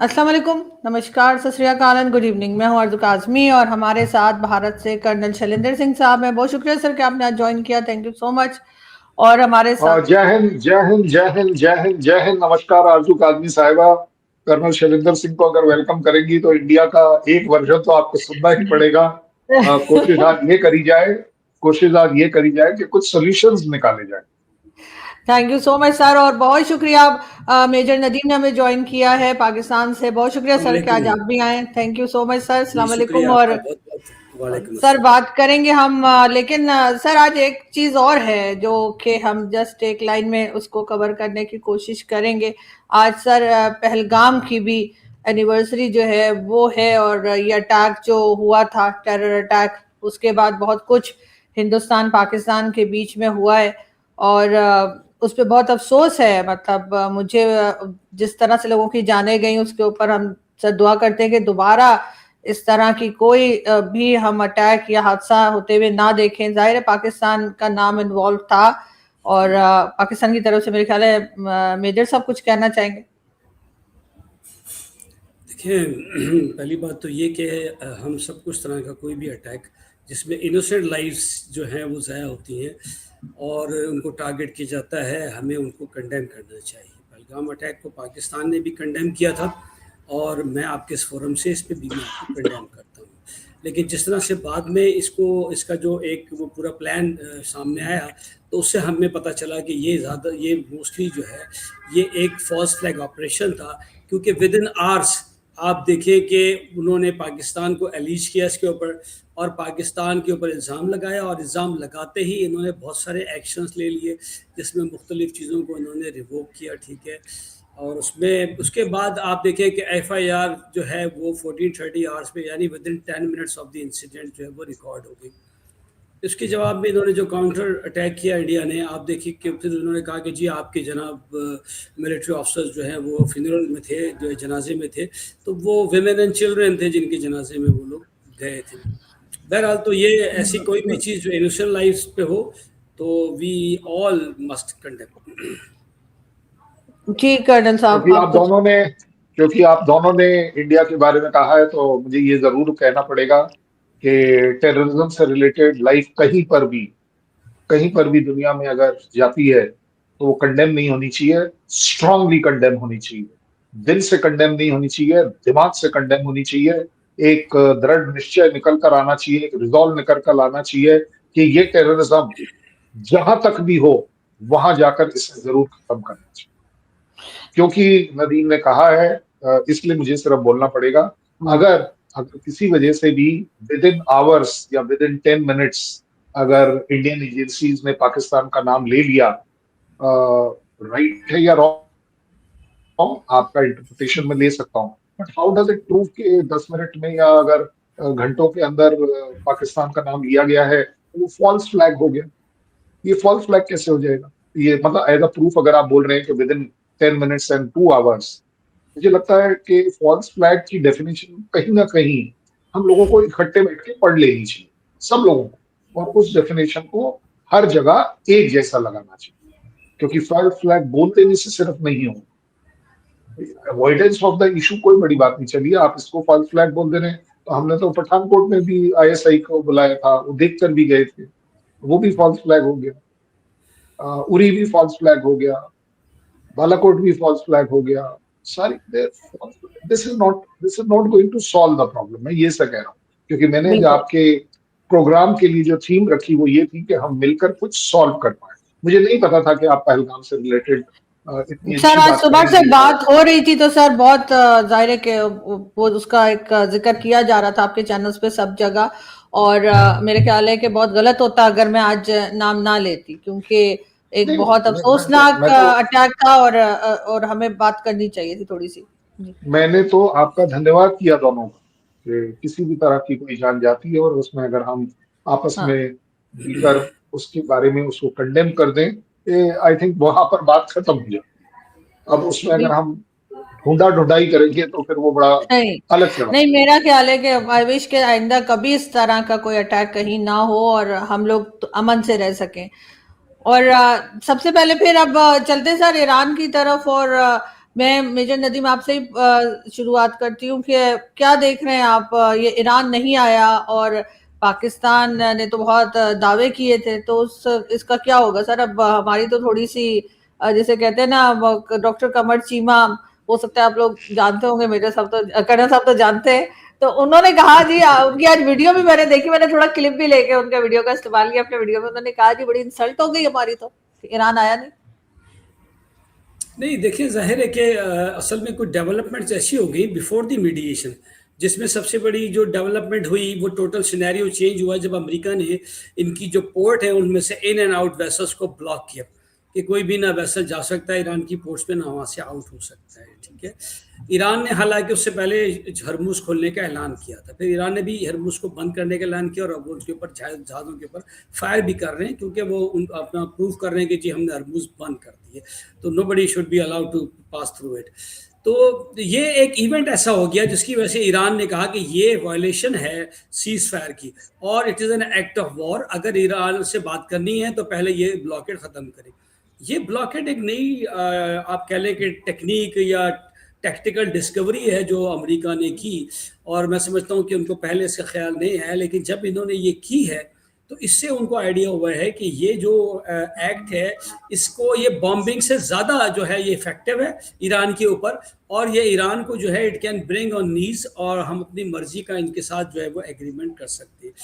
अस्सलाम वालेकुम, नमस्कार, सत श्री अकाल एंड गुड इवनिंग। मैं हूं अर्ज़ू काज़मी और हमारे साथ भारत से कर्नल शैलेंद्र सिंह साहब हैं। बहुत शुक्रिया सर कि आपने आज ज्वाइन किया, थैंक यू सो मच। और हमारे साथ जय हिंद जय हिंद जय हिंद जय हिंद जय हिंद। नमस्कार आरजू कादमी साहिबा। कर्नल शैलेंद्र सिंह को अगर वेलकम करेंगी तो इंडिया का एक वर्जन तो आपको सुनना ही पड़ेगा। कोशिश आज ये करी जाए कि कुछ सॉल्यूशंस निकाले जाए। Thank you so much sir, और बहुत शुक्रिया आप मेजर नदीम ने हमें ज्वाइन किया है पाकिस्तान से। बहुत शुक्रिया सर कि आज वालेकुम। आप भी आए, thank you so much sir. जी, अस्सलाम वालेकुम। शुक्रिया और आपका बहुत-बहुत। वालेकुम सर अस्सलाम। बात करेंगे हम, लेकिन सर आज एक चीज और है जो कि हम जस्ट एक लाइन में उसको कवर करने की कोशिश करेंगे। आज सर पहलगाम की भी एनिवर्सरी जो है वो है, और ये अटैक जो हुआ था, टेरर अटैक, उसके बाद बहुत कुछ हिंदुस्तान पाकिस्तान के बीच में हुआ है। और उस पर बहुत अफसोस है। मतलब मुझे जिस तरह से लोगों की जानें गई उसके ऊपर हम सर दुआ करते हैं कि दोबारा इस तरह की कोई भी हम अटैक या हादसा होते हुए ना देखें। जाहिर है पाकिस्तान का नाम इन्वॉल्व था, और पाकिस्तान की तरफ से मेरे ख्याल है मेजर साहब कुछ कहना चाहेंगे। देखिए पहली बात तो ये कि हम सब कुछ तरह का कोई भी अटैक जिसमें इनोसेंट लाइव्स जो हैं वो ज़ाया होती हैं और उनको टारगेट किया जाता है, हमें उनको कंडेम करना चाहिए। पहलगाम अटैक को पाकिस्तान ने भी कंडेम किया था और मैं आपके इस फोरम से इस पे भी मैं आपको कंडेम करता हूँ। लेकिन जिस तरह से बाद में इसका जो एक वो पूरा प्लान सामने आया, तो उससे हमें पता चला कि ये मोस्टली जो है ये एक फॉल्स फ्लैग ऑपरेशन था, क्योंकि विद इन आवर्स आप देखिए कि उन्होंने पाकिस्तान को एलीज किया इसके ऊपर और पाकिस्तान के ऊपर इल्ज़ाम लगाया, और इल्ज़ाम लगाते ही इन्होंने बहुत सारे एक्शंस ले लिए जिसमें मुख्तलिफ़ चीज़ों को इन्होंने रिवोक किया, ठीक है। और उसमें उसके बाद आप देखें कि एफआईआर जो है वो 14-30 आवर्स में, यानी with in 10 minutes of the incident जो है वो रिकॉर्ड हो गई। इसके जवाब में इन्होंने जो काउंटर अटैक किया इंडिया ने, आप देखिए कि फिर उन्होंने कहा कि जी आपके जनाब मिलिट्री ऑफिसर्स जो हैं वो फ्यूनरल में थे, जो जनाजे में थे, तो वो विमेन एंड चिल्ड्रन थे जिनके जनाजे में वो लोग गए थे। बहरहाल तो ये ऐसी कोई भी चीज़ जो इनोसेंट लाइफ पे हो तो वी ऑल मस्ट कंडेम। जी कर्नल साहब क्योंकि आप आप कुछ। दोनों ने क्योंकि आप दोनों ने इंडिया के बारे में कहा है तो मुझे ये जरूर कहना पड़ेगा कि टेररिज्म से रिलेटेड लाइफ कहीं पर भी दुनिया में अगर जाती है तो वो कंडेम नहीं होनी चाहिए, स्ट्रांगली कंडेम होनी चाहिए। दिल से कंडेम नहीं होनी चाहिए, दिमाग से कंडेम होनी चाहिए। एक दृढ़ निश्चय निकल कर आना चाहिए, एक रिजॉल्व निकल कर आना चाहिए कि ये टेररिज्म जहां तक भी हो वहां जाकर इसे जरूर खत्म करना चाहिए। क्योंकि नदीम ने कहा है, इसलिए मुझे सिर्फ बोलना पड़ेगा, अगर अगर किसी वजह से भी विद इन आवर्स या विद इन 10 मिनट्स अगर इंडियन एजेंसीज ने पाकिस्तान का नाम ले लिया, राइट है या रॉन्ग आपका इंटरप्रिटेशन में ले सकता हूँ, but how does it prove कि 10 मिनट में या अगर घंटों के अंदर पाकिस्तान का नाम लिया गया है तो वो फॉल्स फ्लैग हो गया। ये फॉल्स फ्लैग कैसे हो जाएगा? ये मतलब एज अ प्रूफ अगर आप बोल रहे हैं कि with in 10 minutes and 2 hours, मुझे लगता है कि फॉल्स फ्लैग की डेफिनेशन कहीं ना कहीं हम लोगों को इकट्ठे बैठ के पढ़ लेनी चाहिए, सब लोगों को, और उस डेफिनेशन को हर जगह एक जैसा लगाना चाहिए। क्योंकि फॉल्स फ्लैग बोल देने से सिर्फ नहीं हो, अवॉइडेंस ऑफ द इशू कोई बड़ी बात नहीं। चलिए आप इसको फॉल्स फ्लैग बोल दे रहे हैं, तो हमने तो पठानकोट में भी आईएसआई को बुलाया था, वो देख कर भी गए थे, वो भी फॉल्स फ्लैग हो गया। उरी भी फॉल्स फ्लैग हो गया, बालाकोट भी फॉल्स फ्लैग हो गया। Sorry this is not going to solve the problem, मैं ये से कह रहा हूँ। क्योंकि मैंने जो बिल्कुल आपके प्रोग्राम के लिए जो थीम रखी वो ये थी कि हम मिलकर कुछ सॉल्व कर पाए। मुझे नहीं पता था कि आप पहलगाम से रिलेटेड इतनी सर, अच्छी आज बात सुबह से करेंगे। और बात हो रही थी तो सर बहुत जाहिर है कि वो उसका एक जिक्र किया जा रहा था आपके चैनल्स पे सब जगह। और मेरे ख्याल है कि बहुत गलत होता अगर मैं आज नाम ना लेती, क्योंकि एक नहीं बहुत नहीं, अफसोसनाक मैं तो अटैक था, और हमें बात करनी चाहिए थी थोड़ी सी। जी मैंने तो आपका धन्यवाद किया दोनों का कि किसी भी तरह की कोई जान जाती है और उसमें अगर हम आपस हाँ। में मिलकर उसके बारे में उसको कंडेम कर दें, आई थिंक वहां पर बात खत्म हो जाए। अब उसमें अगर हम ढूंढा ढूंढाई करेंगे तो फिर वो बड़ा नहीं अलग चढ़ा। नहीं, मेरा ख्याल है कि आई विश के आइंदा कभी इस तरह का कोई अटैक कहीं ना हो और हम लोग तो अमन से रह सकें। और सबसे पहले फिर अब चलते सर ईरान की तरफ। और मैं मेजर नदीम आपसे ही शुरुआत करती हूँ कि क्या देख रहे हैं आप, ये ईरान नहीं आया और पाकिस्तान ने तो बहुत दावे किए थे, तो उस इसका क्या होगा सर? अब हमारी तो थोड़ी सी जिसे कहते हैं ना, डॉक्टर कमर चीमा, हो सकता है आप लोग जानते होंगे, मेजर साहब तो, कर्नल साहब तो जानते हैं। तो उन्होंने कहा जी, उनकी आज वीडियो भी मैंने देखी, मैंने थोड़ा क्लिप भी लेके उनका वीडियो का इस्तेमाल किया अपने वीडियो में। उन्होंने कहा जी बड़ी इंसल्ट हो गई हमारी तो, ईरान आया नहीं। नहीं, देखिए ज़ाहिर है कि असल में कुछ डेवलपमेंट्स ऐसी हो गई बिफोर द मीडिएशन, जिसमें सबसे बड़ी जो डेवलपमेंट हुई वो टोटल सिनेरियो चेंज हुआ जब अमेरिका ने इनकी जो पोर्ट है उनमें से इन एंड आउट वेसल्स को ब्लॉक किया कि कोई भी ना वेसल जा सकता है ईरान की पोर्ट्स पे, ना वहाँ से आउट हो सकता है। ठीक है, ईरान ने हालांकि उससे पहले हरमुज खोलने का ऐलान किया था, फिर ईरान ने भी हरमुज को बंद करने का ऐलान किया और अब उसके ऊपर जहाज़ों के ऊपर फायर भी कर रहे हैं, क्योंकि वो अपना प्रूव कर रहे हैं कि जी हमने हरमुज बंद कर दिए, तो nobody should be allowed to pass through it. तो ये एक इवेंट ऐसा हो गया जिसकी वजह से ईरान ने कहा कि ये वायलेशन है सीज फायर की और it is an act of war, अगर ईरान से बात करनी है तो पहले ये ब्लॉकेड ख़त्म करें। ये ब्लॉकेड एक नई आप कह लें कि टेक्निक या टैक्टिकल डिस्कवरी है जो अमेरिका ने की, और मैं समझता हूँ कि उनको पहले इसका ख्याल नहीं है, लेकिन जब इन्होंने ये की है तो इससे उनको आइडिया हुआ है कि ये जो एक्ट है इसको, ये बॉम्बिंग से ज़्यादा जो है ये इफेक्टिव है ईरान के ऊपर, और ये ईरान को जो है इट कैन ब्रिंग ऑन नीज, और हम अपनी मर्जी का इनके साथ जो है वो एग्रीमेंट कर सकते हैं।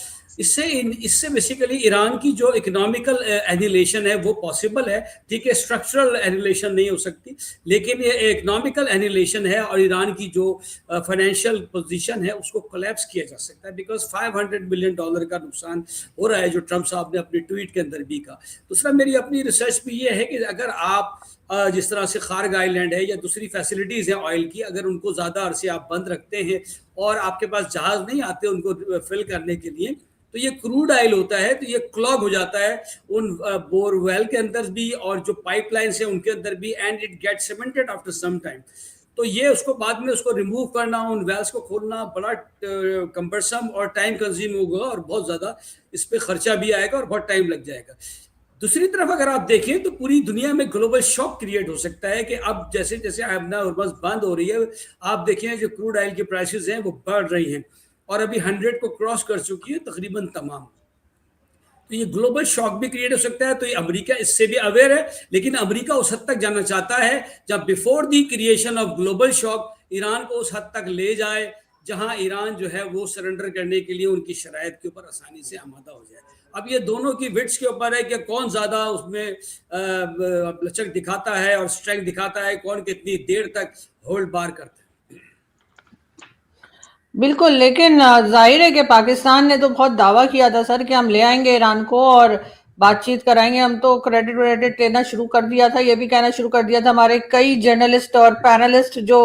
इससे बेसिकली ईरान की जो इकोनॉमिकल एनिलेशन है वो पॉसिबल है। ठीक है, स्ट्रक्चरल एनिलेशन नहीं हो सकती, लेकिन ये इकोनॉमिकल एनिलेशन है और ईरान की जो फाइनेंशियल पोजीशन है उसको कोलैप्स किया जा सकता है, बिकॉज $500 बिलियन का नुकसान हो रहा है, जो ट्रंप साहब ने अपने ट्वीट के अंदर भी कहा। दूसरा, मेरी अपनी रिसर्च भी ये है कि अगर आप जिस तरह से खार्ग आइलैंड है या दूसरी फैसिलिटीज़ हैं ऑयल की, अगर उनको ज़्यादा अरसे आप बंद रखते हैं और आपके पास जहाज़ नहीं आते उनको फिल करने के लिए, तो ये क्रूड ऑयल होता है, तो ये क्लॉग हो जाता है उन बोरवेल के अंदर भी और जो पाइपलाइंस है उनके अंदर भी, and it get cemented after some time. तो ये उसको बाद में उसको रिमूव करना, उन वेल्स को खोलना बड़ा कंबरसम और टाइम कंज्यूम होगा और बहुत ज़्यादा इस पर खर्चा भी आएगा और बहुत टाइम लग जाएगा। दूसरी तरफ अगर आप देखें तो पूरी दुनिया में ग्लोबल शॉक क्रिएट हो सकता है कि अब जैसे जैसे आमना हरमुज बंद हो रही है, आप देखें जो क्रूड ऑयल की प्राइसेस हैं वो बढ़ रही हैं और अभी 100 को क्रॉस कर चुकी है तकरीबन तमाम। तो ये ग्लोबल शॉक भी क्रिएट हो सकता है, तो ये अमेरिका इससे भी अवेयर है, लेकिन अमेरिका उस हद तक जाना चाहता है जब before the creation of global shock Iran को उस हद तक ले जाए जहां ईरान जो है वो सरेंडर करने के लिए उनकी शराइत के ऊपर आसानी से आमादा हो जाए। अब ये दोनों की विट्स के ऊपर है कि कौन ज्यादा उसमें लचक दिखाता है और स्ट्रेंथ दिखाता है, कौन कितनी देर तक होल्ड बार करता है। बिल्कुल, लेकिन जाहिर है कि पाकिस्तान ने तो बहुत दावा किया था सर कि हम ले आएंगे ईरान को और बातचीत कराएंगे। हम तो क्रेडिट व्रेडिट लेना शुरू कर दिया था, ये भी कहना शुरू कर दिया था। हमारे कई जर्नलिस्ट और पैनलिस्ट जो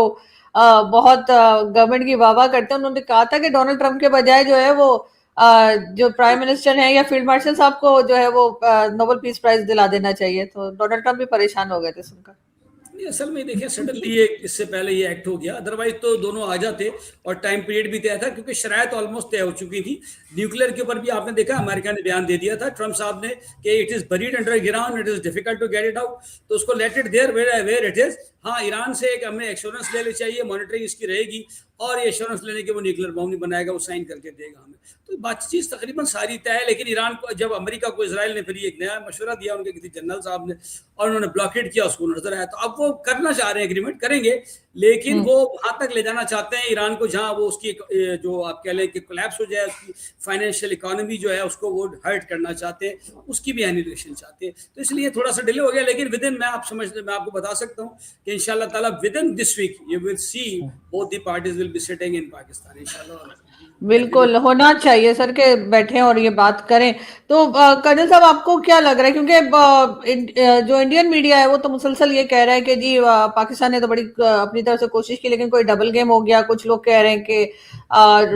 बहुत गवर्नमेंट की वाह करते हैं, उन्होंने कहा था कि डोनाल्ड ट्रंप के बजाय जो है वो जो प्राइम मिनिस्टर हैं या फील्ड मार्शल साहब को जो है वो नोबेल पीस प्राइज दिला देना चाहिए। तो डोनाल्ड ट्रंप भी परेशान हो गए थे सुनकर। असल में देखिए, सडनली ये इससे पहले ये एक्ट हो गया, अदरवाइज तो दोनों आ जाते और टाइम पीरियड भी तय था, क्योंकि शरायत ऑलमोस्ट तय हो चुकी थी। न्यूक्लियर के ऊपर भी आपने देखा अमेरिका ने बयान दे दिया था ट्रंप साहब ने कि it is buried underground, it is difficult to get it out, तो उसको let it there where it is. हाँ, ईरान से एक हमें एश्योरेंस ले चाहिए, मॉनिटरिंग इसकी रहेगी और ये एश्योरेंस लेने के वो न्यूक्लियर बम नहीं बनाएगा, वो साइन करके देगा हमें। तो बातचीत तकरीबन सारी तय है, लेकिन ईरान को जब अमेरिका को इजराइल ने फिर एक नया मशवरा दिया उनके किसी जनरल साहब ने और उन्होंने ब्लॉकेट किया, उसको नजर आया, तो अब वो करना चाह रहे हैं, एग्रीमेंट करेंगे, लेकिन वो वहां तक ले जाना चाहते हैं ईरान को जहां वो उसकी जो आप कह लें कि कोलैप्स हो जाए, उसकी फाइनेंशियल इकोनॉमी जो है उसको वो हर्ट करना चाहते हैं, उसकी भी एनिलेशन चाहते हैं। तो इसलिए थोड़ा सा डिले हो गया, लेकिन विद इन मैं आपको बता सकता हूँ कि इंशाल्लाह ताला within this week you will see both the parties will be sitting in Pakistan इंशाल्लाह। बिल्कुल होना चाहिए सर के बैठे और ये बात करें। तो कर्नल साहब, आपको क्या लग रहा है, क्योंकि जो इंडियन मीडिया है वो तो मुसलसल ये कह रहा है कि जी पाकिस्तान ने तो बड़ी अपनी तरफ से कोशिश की, लेकिन कोई डबल गेम हो गया। कुछ लोग कह रहे हैं कि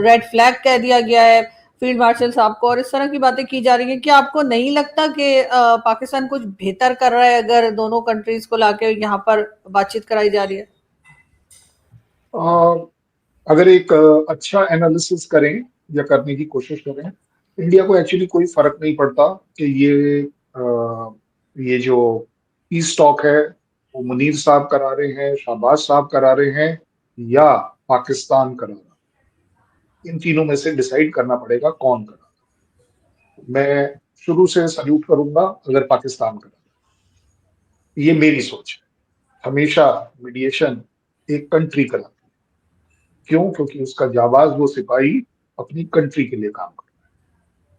रेड फ्लैग कह दिया गया है फील्ड मार्शल साहब को, और इस तरह की बातें की जा रही हैं। क्या आपको नहीं लगता कि पाकिस्तान कुछ बेहतर कर रहा है अगर दोनों कंट्रीज को लाके यहाँ पर बातचीत कराई जा रही है? अगर एक अच्छा एनालिसिस करें या करने की कोशिश करें, इंडिया को एक्चुअली कोई फर्क नहीं पड़ता कि ये जो पीस टॉक है वो मुनीर साहब करा रहे हैं, शाहबाज साहब करा रहे हैं, या पाकिस्तान करा रहा है। इन तीनों में से डिसाइड करना पड़ेगा कौन करा रहा है। मैं शुरू से सल्यूट करूंगा अगर पाकिस्तान करा रहा है। ये मेरी सोच है। हमेशा मीडिएशन एक कंट्री कराती है। क्यों? क्योंकि उसका जाबाज वो सिपाही अपनी कंट्री के लिए काम करता है।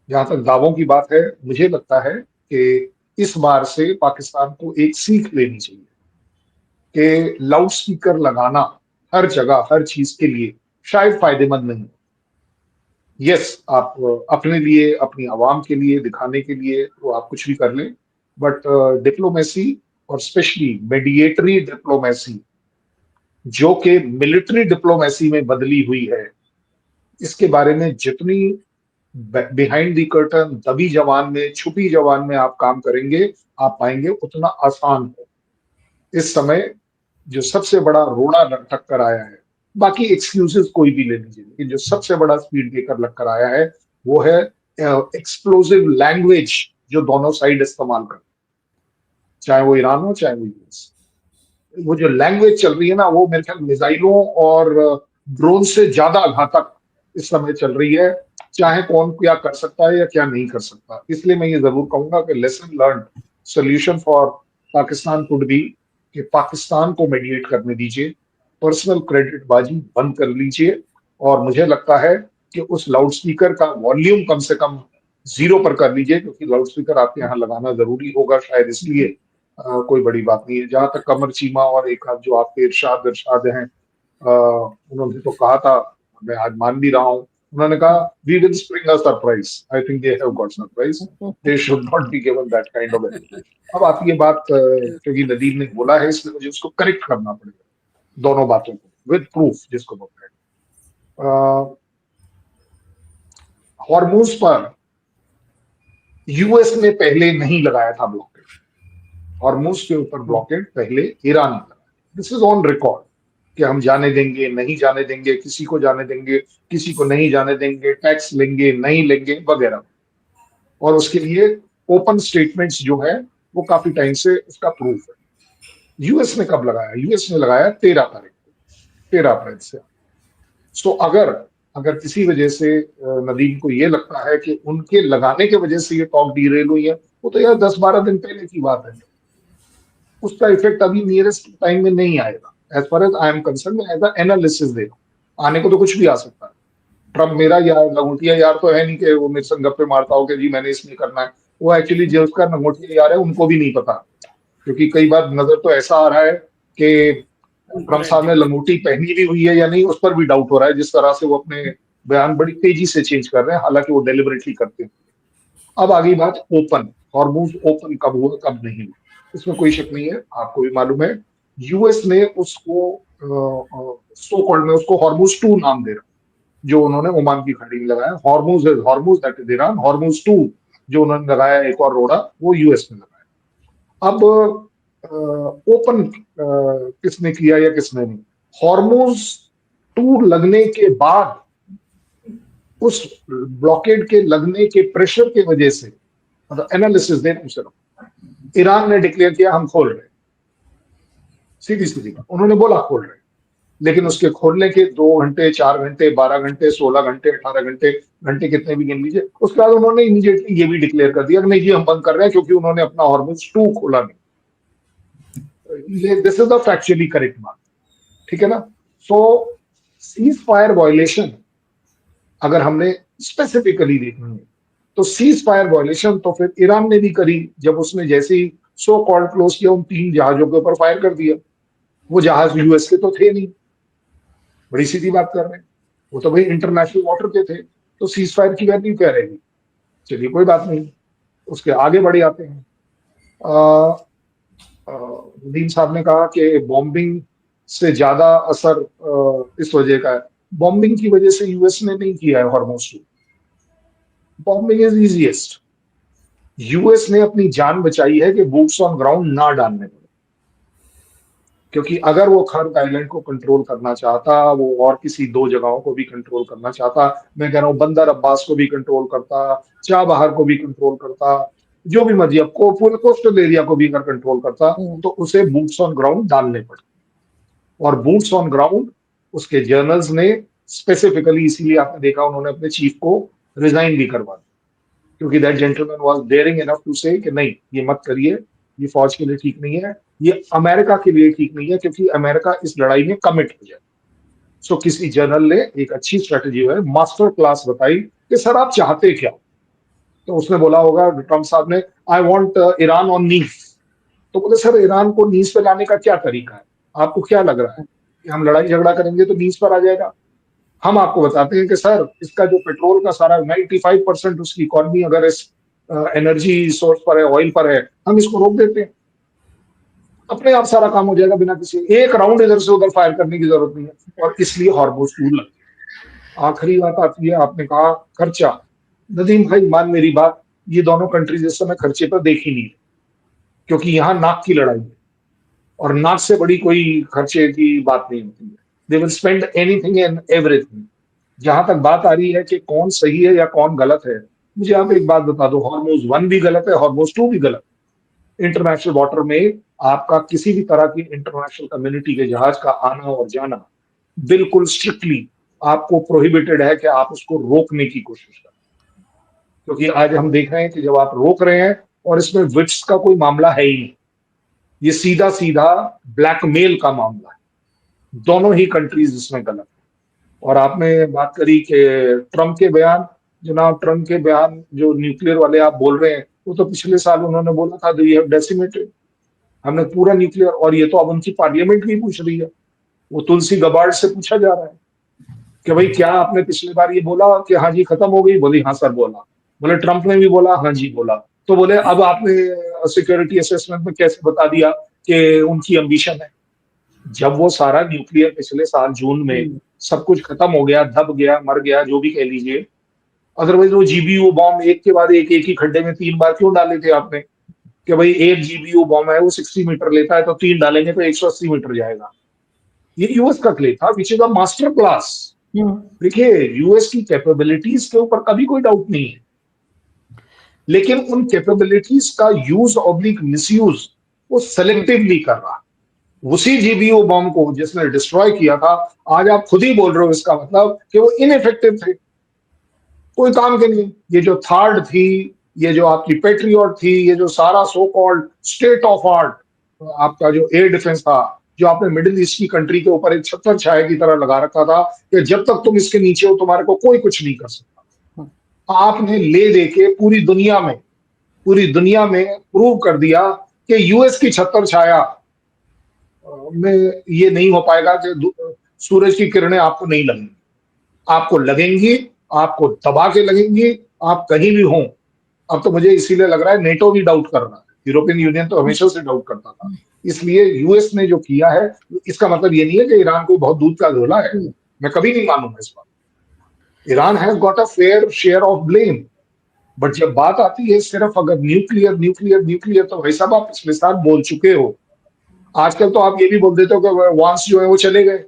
जहां तक दावों की बात है, मुझे लगता है कि इस बार से पाकिस्तान को एक सीख लेनी चाहिए कि लाउड स्पीकर लगाना हर जगह हर चीज के लिए शायद फायदेमंद नहीं। यस, आप अपने लिए, अपनी आवाम के लिए दिखाने के लिए वो आप कुछ भी कर लें, बट डिप्लोमेसी और स्पेशली मेडिएटरी डिप्लोमेसी जो कि मिलिट्री डिप्लोमेसी में बदली हुई है, इसके बारे में जितनी बिहाइंड दी कर्टन, दबी जवान में, छुपी जवान में आप काम करेंगे, आप पाएंगे उतना आसान है। इस समय जो सबसे बड़ा रोड़ा टक्कर आया है, बाकी एक्सक्यूजेस कोई भी ले लीजिए, लेकिन जो सबसे बड़ा स्पीड ब्रेकर लगकर आया है वो है एक्सप्लोसिव लैंग्वेज जो दोनों साइड इस्तेमाल कर, चाहे वो ईरान हो चाहे वो यूएस। वो जो लैंग्वेज चल रही है ना, वो मेरे ख्याल मिसाइलों और ड्रोन से ज्यादा घातक इस समय चल रही है, चाहे कौन क्या कर सकता है या क्या नहीं कर सकता। इसलिए मैं ये जरूर कहूंगा कि lesson learn, solution for Pakistan could be कि पाकिस्तान को मेडिएट करने दीजिए, पर्सनल क्रेडिट बाजी बंद कर लीजिए, और मुझे लगता है कि उस लाउड स्पीकर का वॉल्यूम कम से कम 0 पर कर लीजिए, क्योंकि लाउड स्पीकर आपके यहाँ लगाना जरूरी होगा शायद, इसलिए कोई बड़ी बात नहीं है। जहां तक कमर चीमा और एक आध जो आपके इरशाद इरशाद हैं, उन्होंने तो कहा था, मैं आज मान भी रहा हूं, उन्होंने कहा we will spring a surprise. I think they have got surprise, they should not be given that kind of education. अब आप ये बात क्योंकि नदीम ने बोला है, इसलिए मुझे उसको करेक्ट करना पड़ेगा, दोनों बातों को विद प्रूफ, जिसको बोलते हैं। हॉर्मूज पर यूएस ने पहले नहीं लगाया था ब्लॉकेट, हॉर्मूज के ऊपर ब्लॉकेट पहले ईरान ने लगाया। दिस इज ऑन रिकॉर्ड कि हम जाने देंगे, नहीं जाने देंगे, किसी को जाने देंगे, किसी को नहीं जाने देंगे, टैक्स लेंगे, नहीं लेंगे, वगैरह। और उसके लिए ओपन स्टेटमेंट्स जो है वो काफी टाइम से उसका प्रूफ है। यूएस ने कब लगाया? यूएस ने लगाया 13 तारीख को, 13 अप्रैल से। सो अगर अगर किसी वजह से नदीम को ये लगता है कि उनके लगाने के वजह से ये टॉक डीरेल हुई है, वो तो यार 10-12 दिन पहले की बात है, उसका इफेक्ट अभी नियरेस्ट टाइम में नहीं आएगा। As far as I am concerned, as a analysis they, आने को तो कुछ भी आ सकता है। ट्रम्प मेरा यार, लंगोटिया यार तो है नहीं कि वो मेरे संग गप्पे मारता हो कि जी मैंने इसलिए करना है। वो एक्चुअली जो उसका लंगोटिया यार है उनको भी नहीं पता, क्योंकि कई बार नजर तो ऐसा आ रहा है कि ट्रम्प साहब ने लंगोटी पहनी भी हुई है या नहीं, उस पर भी डाउट हो रहा है, जिस तरह से वो अपने बयान बड़ी तेजी से चेंज कर रहे हैं, हालांकि वो डेलिबरेटली करते हैं। अब आ गई बात ओपन, हॉर्मूज ओपन कब हुआ कब नहीं हुआ, इसमें कोई शक नहीं है, आपको भी मालूम है। यूएस ने उसको सो कॉल्ड में उसको हॉर्मूज 2 नाम दे रहा, जो उन्होंने ओमान की खाड़ी में लगाया। Hormuz that is Iran, Hormuz 2 जो उन्होंने लगाया एक और रोड़ा, वो यूएस ने लगाया। अब ओपन किसने किया या किसने नहीं? हॉर्मूज 2 लगने के बाद, उस ब्लॉकेड के लगने के प्रेशर की वजह से, मतलब एनालिसिस देना सिर्फ, ईरान ने डिक्लेयर किया हम खोल रहे, सीधी सीधी बात, उन्होंने बोला खोल रहे, लेकिन उसके खोलने के 2 घंटे, 4 घंटे, 12 घंटे, 16 घंटे, 18 घंटे, घंटे कितने भी गिन लीजिए, उसके बाद उन्होंने इमीडिएटली ये भी डिक्लेयर कर दिया कि नहीं जी हम बंद कर रहे हैं, क्योंकि उन्होंने अपना हॉर्मूज 2 खोला नहीं। This is the factually correct बात, ठीक है ना? सो सीज फायर वायलेशन अगर हमने स्पेसिफिकली देखनी है, तो सीज फायर वायलेशन तो फिर ईरान ने भी करी, जब उसने जैसे ही सो कॉल्ड क्लोज किया, उन 3 जहाजों के ऊपर फायर कर दिया। वो जहाज यूएस के तो थे नहीं, बड़ी सीधी बात कर रहे हैं, वो तो भाई इंटरनेशनल वाटर के थे, तो सीज फायर की वैल्यू क्या रहेगी? चलिए कोई बात नहीं, उसके आगे बढ़े आते हैं। नदीम साहब ने कहा कि बॉम्बिंग से ज्यादा असर इस वजह का है। बॉम्बिंग की वजह से यूएस ने नहीं किया है Hormoz 2, bombing is easiest. US ने अपनी जान बचाई है कि बूट्स ऑन ग्राउंड ना डालने पड़े, क्योंकि अगर वो खर्ग आइलैंड को कंट्रोल करना चाहता, वो और किसी 2 जगहों को भी कंट्रोल करना चाहता, मैं कह रहा हूं बंदर अब्बास को भी कंट्रोल करता, चाबहार को भी कंट्रोल करता, जो भी मर्जी, आपको पूरे कोस्टल एरिया को भी अगर कंट्रोल करता तो उसे बूट्स ऑन ग्राउंड डालने पड़ते, और बूट्स ऑन ग्राउंड उसके जर्नल्स ने स्पेसिफिकली, इसीलिए आपने देखा उन्होंने अपने चीफ को रिजाइन भी करवा दिया, क्योंकि that gentleman was daring enough to say कि नहीं, ये मत करिए, ये फौज के लिए ठीक नहीं है, ये अमेरिका के लिए ठीक नहीं है, क्योंकि अमेरिका इस लड़ाई में कमिट हो जाए। सो किसी जनरल ने एक अच्छी स्ट्रेटेजी है, मास्टर क्लास बताई कि सर आप चाहते क्या। तो उसने बोला होगा ट्रम्प साहब ने, आई वांट ईरान ऑन नीस। तो बोले सर ईरान को नीस पे लाने का क्या तरीका है, आपको क्या लग रहा है कि हम लड़ाई झगड़ा करेंगे तो नीस पर आ जाएगा। हम आपको बताते हैं कि सर इसका जो पेट्रोल का सारा 95% उसकी इकोनॉमी अगर इस एनर्जी सोर्स पर है, ऑयल पर है, हम इसको रोक देते हैं, अपने आप सारा काम हो जाएगा, बिना किसी एक राउंड इधर से उधर फायर करने की जरूरत नहीं है। और इसलिए हॉर्मोज टूल लग गया। आखिरी बात आती है, आपने कहा खर्चा। नदीम भाई मान मेरी बात, ये दोनों कंट्रीज इस समय खर्चे पर देख ही नहीं रहे, क्योंकि यहाँ नाक की लड़ाई है, और नाक से बड़ी कोई खर्चे की बात नहीं होती है। They will spend anything and everything. जहां तक बात आ रही है कि कौन सही है या कौन गलत है, मुझे आप एक बात बता दो, हॉर्मोज 1 भी गलत है, हॉर्मोज 2 भी गलत है। इंटरनेशनल वाटर में आपका किसी भी तरह की इंटरनेशनल कम्युनिटी के जहाज का आना और जाना बिल्कुल स्ट्रिक्टली आपको प्रोहिबिटेड है कि आप उसको रोकने की कोशिश करें। क्योंकि आज हम देख रहे हैं कि जब आप रोक रहे हैं, और इसमें विट्स का कोई मामला है ही नहीं, ये सीधा सीधा ब्लैकमेल का मामला है। दोनों ही कंट्रीज इसमें गलत है। और आपने बात करी कि ट्रम्प के बयान, जनाब ट्रम्प के बयान जो न्यूक्लियर वाले आप बोल रहे हैं, वो तो पिछले साल उन्होंने बोला था वी हैव डेसिमेटेड, हमने पूरा न्यूक्लियर। और ये तो अब उनकी पार्लियामेंट भी पूछ रही है, वो तुलसी गबार्ड से पूछा जा रहा है कि भाई क्या आपने पिछली बार ये बोला कि हाँ जी खत्म हो गई, बोली हाँ सर बोला। बोले ट्रम्प ने भी बोला हाँ जी बोला। तो बोले अब आपने सिक्योरिटी असेसमेंट में कैसे बता दिया कि उनकी एम्बिशन है। जब वो सारा न्यूक्लियर पिछले साल जून में सब कुछ खत्म हो गया, दब गया, मर गया, जो भी कह लीजिए, अदरवाइज वो जीबीयू बॉम्ब एक के बाद एक ही खड्डे में 3 बार क्यों डाले थे आपने, कि भाई एक जीबीयू बॉम्ब है वो 60 मीटर लेता है, तो 3 डालेंगे तो 180 मीटर जाएगा। ये यूएस का क्ले था, which is a master class. देखिए यूएस की कैपेबिलिटीज के ऊपर कभी कोई डाउट नहीं है, लेकिन उन कैपेबिलिटीज का यूज ऑब्लिक मिसयूज वो सेलेक्टिवली कर रहा। उसी जीबीयू बॉम्ब को जिसने डिस्ट्रॉय किया था, आज आप खुद ही बोल रहे हो, इसका मतलब कि वो इनइफेक्टिव थे, कोई काम के नहीं। ये जो थर्ड थी, ये जो आपकी पेट्रियट थी, ये जो सारा so called state of art आपका जो एयर डिफेंस था, जो आपने मिडिल ईस्ट की कंट्री के ऊपर एक छत्र छाया की तरह लगा रखा था कि जब तक तुम इसके नीचे हो तुम्हारे को कोई कुछ नहीं कर सकता, आपने ले दे के पूरी दुनिया में प्रूव कर दिया कि यूएस की छत्र छाया में ये नहीं हो पाएगा कि सूरज की किरणें आपको नहीं लगेंगी। आपको लगेंगी, आपको दबा के लगेंगी, आप कहीं भी हों। अब तो मुझे इसीलिए लग रहा है नेटो भी डाउट कर रहा है, यूरोपियन यूनियन तो हमेशा से डाउट करता था। इसलिए यूएस ने जो किया है, इसका मतलब ये नहीं है कि ईरान को बहुत दूध का झोला है, मैं कभी नहीं मानूंगा इस बात। Iran has got a fair share of blame, but जब बात आती है सिर्फ अगर न्यूक्लियर न्यूक्लियर न्यूक्लियर, तो भाई साहब आप पिछले साल बोल चुके हो। आजकल तो आप ये भी बोल देते हो कि वांस जो है वो चले गए,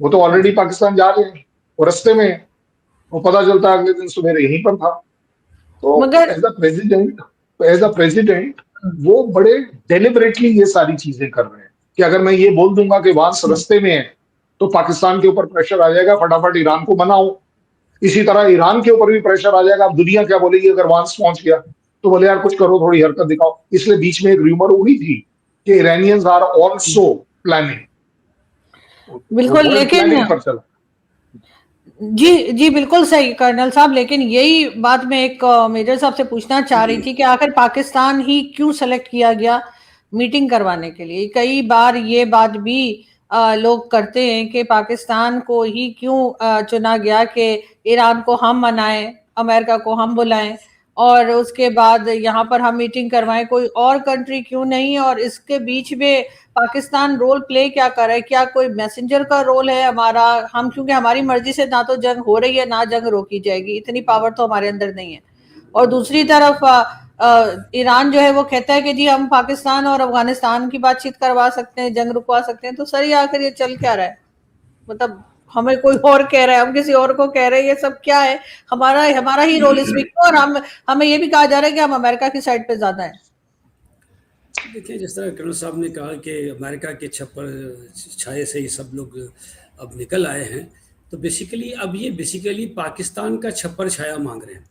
वो तो ऑलरेडी पाकिस्तान जा रहे हैं, वो रास्ते में है, वो पता चलता है अगले दिन सुबह यहीं पर था। तो मगर एज अ प्रेसिडेंट वो बड़े डेलिबरेटली ये सारी चीजें कर रहे हैं कि अगर मैं ये बोल दूंगा कि वांस रास्ते में है, तो पाकिस्तान के ऊपर प्रेशर आ जाएगा, फटाफट ईरान को मनाओ। इसी तरह ईरान के ऊपर भी प्रेशर आ जाएगा। अब दुनिया क्या बोलेगी अगर वांस पहुंच गया, तो बोले यार कुछ करो, थोड़ी हरकत दिखाओ। इसलिए बीच में एक र्यूमर हुई थी कि इरानियंस आर ऑल्सो प्लानिंग, बिल्कुल, वर्ड लेकिन प्लानिंग पर चला। जी जी बिल्कुल सही कर्नल साहब, लेकिन यही बात मैं एक मेजर साहब से पूछना चाह रही थी कि आखिर पाकिस्तान ही क्यों सेलेक्ट किया गया मीटिंग करवाने के लिए। कई बार ये बात भी लोग करते हैं कि पाकिस्तान को ही क्यों चुना गया कि ईरान को हम मनाएं, अमेरिका को हम बुलाएं, और उसके बाद यहाँ पर हम मीटिंग करवाएं, कोई और कंट्री क्यों नहीं। और इसके बीच में पाकिस्तान रोल प्ले क्या कर रहा है, क्या कोई मैसेंजर का रोल है हमारा, हम क्योंकि हमारी मर्जी से ना तो जंग हो रही है ना जंग रोकी जाएगी, इतनी पावर तो हमारे अंदर नहीं है। और दूसरी तरफ ईरान जो है वो कहता है कि जी हम पाकिस्तान और अफगानिस्तान की बातचीत करवा सकते हैं, जंग रुकवा सकते हैं। तो सर ये आखिर ये चल क्या रहा है, मतलब हमें कोई और कह रहा है, हम किसी और को कह रहे हैं, ये सब क्या है? हमारा हमारा ही रोल इसमें क्यों? और हमें ये भी कहा जा रहा है कि हम अमेरिका की साइड पे ज्यादा है। देखिए, जिस तरह कर्नल साहब ने कहा कि अमेरिका के छप्पर छाए से ही सब लोग अब निकल आए हैं, तो बेसिकली अब ये बेसिकली पाकिस्तान का छप्पर छाया मांग रहे हैं।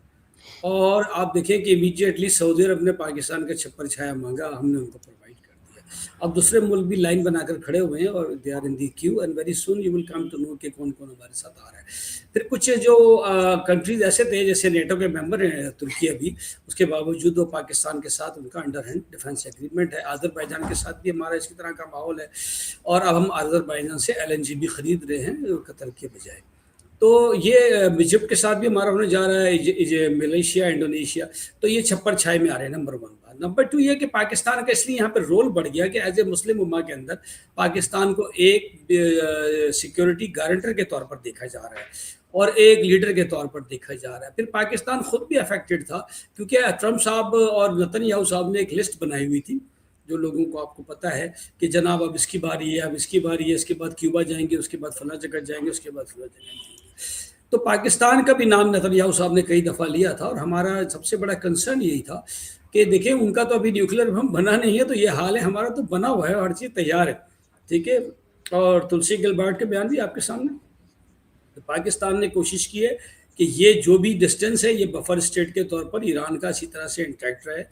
और आप देखें कि इमीडिएटली सऊदी अरब ने पाकिस्तान का छप्पर छाया मांगा, हमने उनको प्रोवाइड कर दिया। अब दूसरे मुल्क भी लाइन बनाकर खड़े हुए हैं और they are in the queue, and very soon you will come to know कि कौन कौन हमारे साथ आ रहा है। फिर कुछ जो कंट्रीज ऐसे थे जैसे नेटो के मेंबर हैं तुर्की, अभी उसके बावजूद वो पाकिस्तान के साथ उनका अंडर हैंड डिफेंस एग्रीमेंट है। अजरबैजान के साथ भी हमारा इसी तरह का माहौल है, और अब हम अजरबैजान से LNG भी खरीद रहे हैं कतर के बजाय। तो ये इजिप्ट के साथ भी हमारा होने जा रहा है, मलेशिया, इंडोनेशिया। तो ये छप्पर छाए में आ रहे हैं, नंबर 1 बात। नंबर 2 ये कि पाकिस्तान का इसलिए यहाँ पर रोल बढ़ गया कि एज ए मुस्लिम उम्मा के अंदर पाकिस्तान को एक सिक्योरिटी गारंटर के तौर पर देखा जा रहा है और एक लीडर के तौर पर देखा जा रहा है। फिर पाकिस्तान खुद भी अफेक्टेड था, क्योंकि ट्रम्प साहब और नेतन्याहू साहब ने एक लिस्ट बनाई हुई थी, जो लोगों को आपको पता है कि जनाब अब इसकी बारी है, अब इसकी बारी है, इसके बाद क्यूबा जाएंगे, उसके बाद फला जगह जाएंगे, उसके बाद फला जगह जाएंगे। तो पाकिस्तान का भी नाम नेतन्याहू साहब ने कई दफ़ा लिया था, और हमारा सबसे बड़ा कंसर्न यही था कि देखें उनका तो अभी न्यूक्लियर बम बना नहीं है, तो ये हाल है, हमारा तो बना हुआ है, हर चीज़ तैयार है, ठीक है। और तुलसी गिलबार्ट के बयान भी आपके सामने। तो पाकिस्तान ने कोशिश की है कि ये जो भी डिस्टेंस है ये बफर स्टेट के तौर पर ईरान का इसी तरह से इंटैक्ट रहे,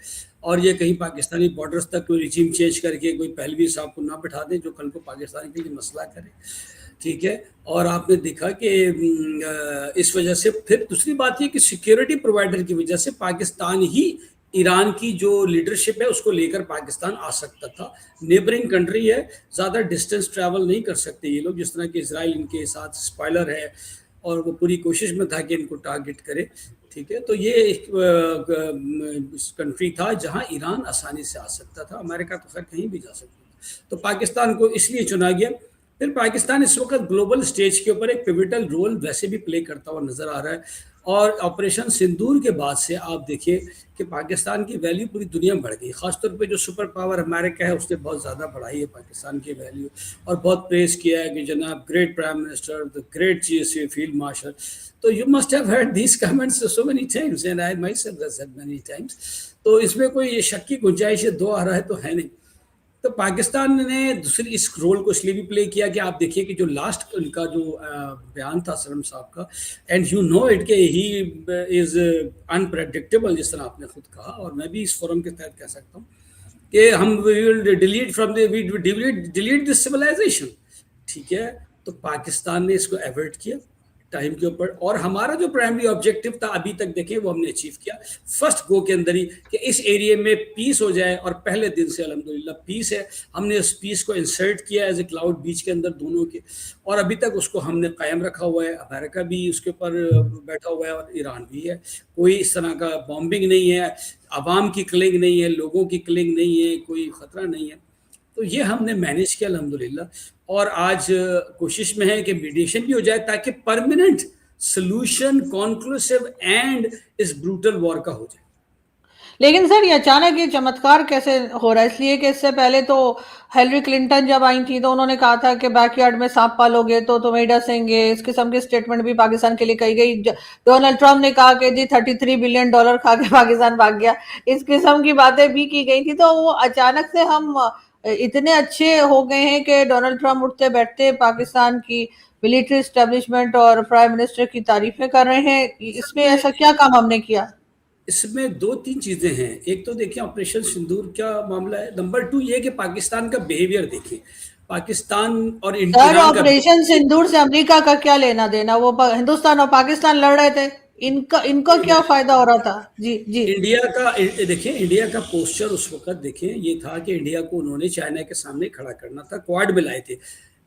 और ये कहीं पाकिस्तानी बॉर्डर्स तक कोई रिजीम चेंज करके कोई पहलवी साहब को ना बिठा दें जो कल को पाकिस्तान के लिए मसला करे, ठीक है। और आपने देखा कि इस वजह से फिर दूसरी बात ये कि सिक्योरिटी प्रोवाइडर की वजह से पाकिस्तान ही ईरान की जो लीडरशिप है उसको लेकर पाकिस्तान आ सकता था। नेबरिंग कंट्री है, ज़्यादा डिस्टेंस ट्रैवल नहीं कर सकते ये लोग, जिस तरह कि इसराइल इनके साथ स्पॉइलर है और वो पूरी कोशिश में था कि इनको टारगेट करे, ठीक है। तो ये एक कंट्री था जहां ईरान आसानी से आ सकता था, अमेरिका तो खैर कहीं भी जा सकता था, तो पाकिस्तान को इसलिए चुना गया। फिर पाकिस्तान इस वक्त ग्लोबल स्टेज के ऊपर एक पिविटल रोल वैसे भी प्ले करता हुआ नजर आ रहा है, और ऑपरेशन सिंदूर के बाद से आप देखिए कि पाकिस्तान की वैल्यू पूरी दुनिया में बढ़ गई। खासतौर पे जो सुपर पावर अमेरिका है उसने बहुत ज़्यादा बढ़ाई है पाकिस्तान की वैल्यू, और बहुत प्रेस किया है कि जनाब great prime minister, the great GSA field marshal. तो you must have heard these comments so many times, and I myself have said many times. तो इसमें कोई ये शक की गुंजाइश है दो आ रहा है तो है नहीं। तो पाकिस्तान ने दूसरी इस रोल को इसलिए भी प्ले किया कि आप देखिए कि जो लास्ट उनका जो बयान था सलम साहब का, एंड यू नो इट के ही इज अनप्रेडिक्टेबल, जिस तरह आपने खुद कहा, और मैं भी इस फोरम के तहत कह सकता हूँ कि हम will delete from delete this civilization, ठीक है। तो पाकिस्तान ने इसको अवॉइड किया टाइम के ऊपर, और हमारा जो प्राइमरी ऑब्जेक्टिव था अभी तक देखें वो हमने अचीव किया फर्स्ट गो के अंदर ही, कि इस एरिया में पीस हो जाए, और पहले दिन से अल्हम्दुलिल्लाह पीस है। हमने उस पीस को इंसर्ट किया एज ए क्लाउड बीच के अंदर दोनों के, और अभी तक उसको हमने कायम रखा हुआ है। अमेरिका भी उसके ऊपर बैठा हुआ है और ईरान भी है। कोई इस तरह का बॉम्बिंग नहीं है, अवाम की किलिंग नहीं है, लोगों की किलिंग नहीं है, कोई ख़तरा नहीं है। तो ये हमने मैनेज किया अल्हम्दुलिल्लाह, और आज कोशिश में है कि मीडिएशन भी हो जाए ताकि परमानेंट सोल्यूशन कॉन्क्लूसिव एंड इस ब्रूटल वॉर का हो जाए। लेकिन सर ये अचानक ये चमत्कार कैसे हो रहा है? इसलिए कि इससे पहले तो हिलरी क्लिंटन जब आई थी तो उन्होंने कहा था कि बैकयार्ड में सांप पालोगे तो तुम्हें डसेंगे, इस किस्म की स्टेटमेंट भी पाकिस्तान के लिए कही गई। डोनाल्ड ट्रम्प ने कहा कि जी $33 बिलियन खा के पाकिस्तान भाग गया, इस किस्म की बातें भी की गई थी। तो वो अचानक से हम इतने अच्छे हो गए हैं कि डोनाल्ड ट्रम्प उठते बैठते पाकिस्तान की मिलिट्री एस्टेब्लिशमेंट और प्राइम मिनिस्टर की तारीफें कर रहे हैं। इसमें ऐसा क्या काम हमने किया? इसमें 2-3 चीज़ें हैं। एक तो देखिए ऑपरेशन सिंदूर क्या मामला है, नंबर 2 ये कि पाकिस्तान का बिहेवियर देखिए, पाकिस्तान और सर ईरान का। ऑपरेशन सिंदूर से अमेरिका का क्या लेना देना? वो हिंदुस्तान और पाकिस्तान लड़ रहे थे, इनको क्या फायदा हो रहा था? जी जी। इंडिया का देखिए, इंडिया का पोस्चर उस वक्त देखिए ये था कि इंडिया को उन्होंने चाइना के सामने खड़ा करना था। क्वाड में लाए थे,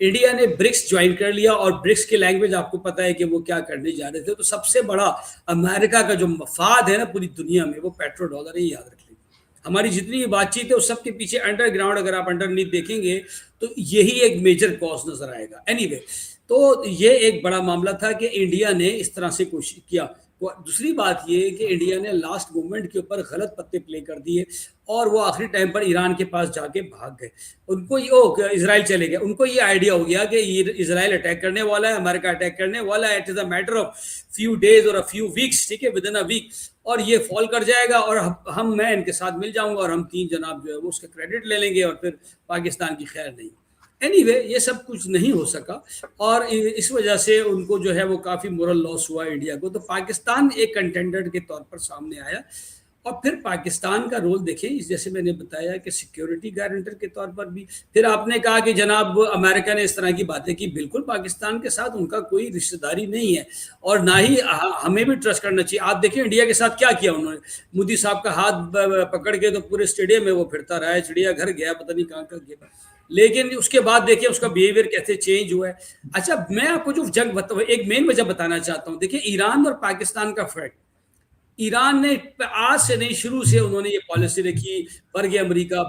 इंडिया ने ब्रिक्स ज्वाइन कर लिया, और ब्रिक्स की लैंग्वेज आपको पता है कि वो क्या करने जा रहे थे। तो सबसे बड़ा अमेरिका का जो मफाद है ना पूरी दुनिया में, वो पेट्रो डॉलर ही, याद रख लें। हमारी जितनी भी बातचीत है उस सब के पीछे अंडरग्राउंड अगर आप अंडरनीथ देखेंगे तो यही एक मेजर कॉज नजर आएगा। एनीवे, तो ये एक बड़ा मामला था कि इंडिया ने इस तरह से कोशिश किया। दूसरी बात ये है कि इंडिया ने लास्ट मोमेंट के ऊपर गलत पत्ते प्ले कर दिए और वो आखिरी टाइम पर ईरान के पास जाके भाग गए। उनको इजराइल चले गए, उनको ये आइडिया हो गया कि इजराइल अटैक करने वाला है, अमेरिका अटैक करने वाला है, it is a matter of few days और अ फ्यू वीक्स, ठीक है, विद इन अ वीक, और ये फॉल कर जाएगा और मैं इनके साथ मिल जाऊंगा और हम तीन जनाब जो है वो उसका क्रेडिट ले लेंगे और फिर पाकिस्तान की खैर नहीं। एनीवे ये सब कुछ नहीं हो सका और इस वजह से उनको जो है वो काफ़ी मोरल लॉस हुआ इंडिया को। तो पाकिस्तान एक कंटेंडर के तौर पर सामने आया और फिर पाकिस्तान का रोल देखें, जैसे मैंने बताया कि सिक्योरिटी गारंटर के तौर पर भी। फिर आपने कहा कि जनाब अमेरिका ने इस तरह की बातें की, बिल्कुल पाकिस्तान के साथ उनका कोई रिश्तेदारी नहीं है और ना ही हमें भी ट्रस्ट करना चाहिए। आप देखिए इंडिया के साथ क्या किया उन्होंने, मोदी साहब का हाथ पकड़ के तो पूरे स्टेडियम में वो फिरता रहा है, चिड़ियाघर गया, पता नहीं कहाँ कहाँ गया, लेकिन उसके बाद देखिए उसका बिहेवियर कैसे चेंज हुआ है। अच्छा, मैं आपको जो जंग बताऊँ, एक मेन वजह बताना चाहता हूँ। देखिए ईरान और पाकिस्तान का फर्क, ईरान ने आज से नहीं, शुरू से उन्होंने ये पॉलिसी रखी, बर्ग अमेरिका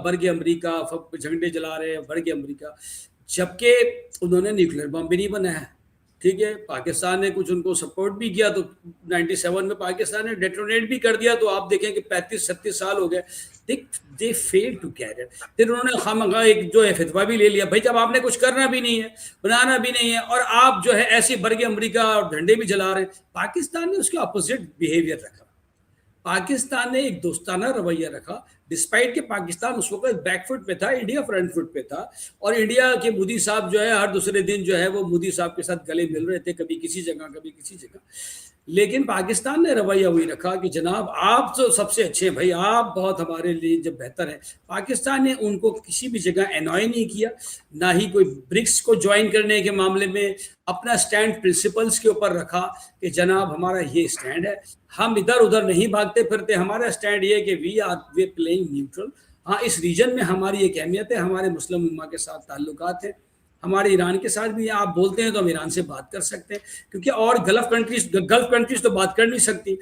झंडे जला रहे हैं, बर्ग अमेरिका, जबकि उन्होंने न्यूक्लियर बम भी नहीं बनाया। ठीक है, पाकिस्तान ने कुछ उनको सपोर्ट भी किया तो 97 में पाकिस्तान ने डेटोनेट भी कर दिया, तो आप देखें कि 35-36 साल हो गए, दे फेल टू कैरी। फिर उन्होंने खामखा एक जो है फतवा भी ले लिया, भाई जब आपने कुछ करना भी नहीं है, बनाना भी नहीं है और आप जो है ऐसे बर्ग अमेरिका और झंडे भी जला रहे हैं। पाकिस्तान ने उसके अपोजिट बिहेवियर रखा, पाकिस्तान ने एक दोस्ताना रवैया रखा, डिस्पाइट के पाकिस्तान उस वक्त बैकफुट पे था, इंडिया फ्रंट फुट पे था और इंडिया के मोदी साहब जो है हर दूसरे दिन जो है वो मोदी साहब के साथ गले मिल रहे थे, कभी किसी जगह कभी किसी जगह। लेकिन पाकिस्तान ने रवैया वही रखा कि जनाब आप तो सबसे अच्छे हैं भाई, आप बहुत हमारे लिए जब बेहतर है। पाकिस्तान ने उनको किसी भी जगह एनॉय नहीं किया, ना ही कोई ब्रिक्स को ज्वाइन करने के मामले में अपना स्टैंड प्रिंसिपल्स के ऊपर रखा कि जनाब हमारा ये स्टैंड है, हम इधर उधर नहीं भागते फिरते, हमारा स्टैंड ये कि वी प्लेइंग न्यूट्रल। हाँ, इस रीजन में हमारी एक अहमियत है, हमारे मुस्लिम उम्मा के साथ ताल्लुकात हैं, हमारे ईरान के साथ भी। आप बोलते हैं तो हम ईरान से बात कर सकते हैं, क्योंकि और गल्फ कंट्रीज तो बात कर नहीं सकती।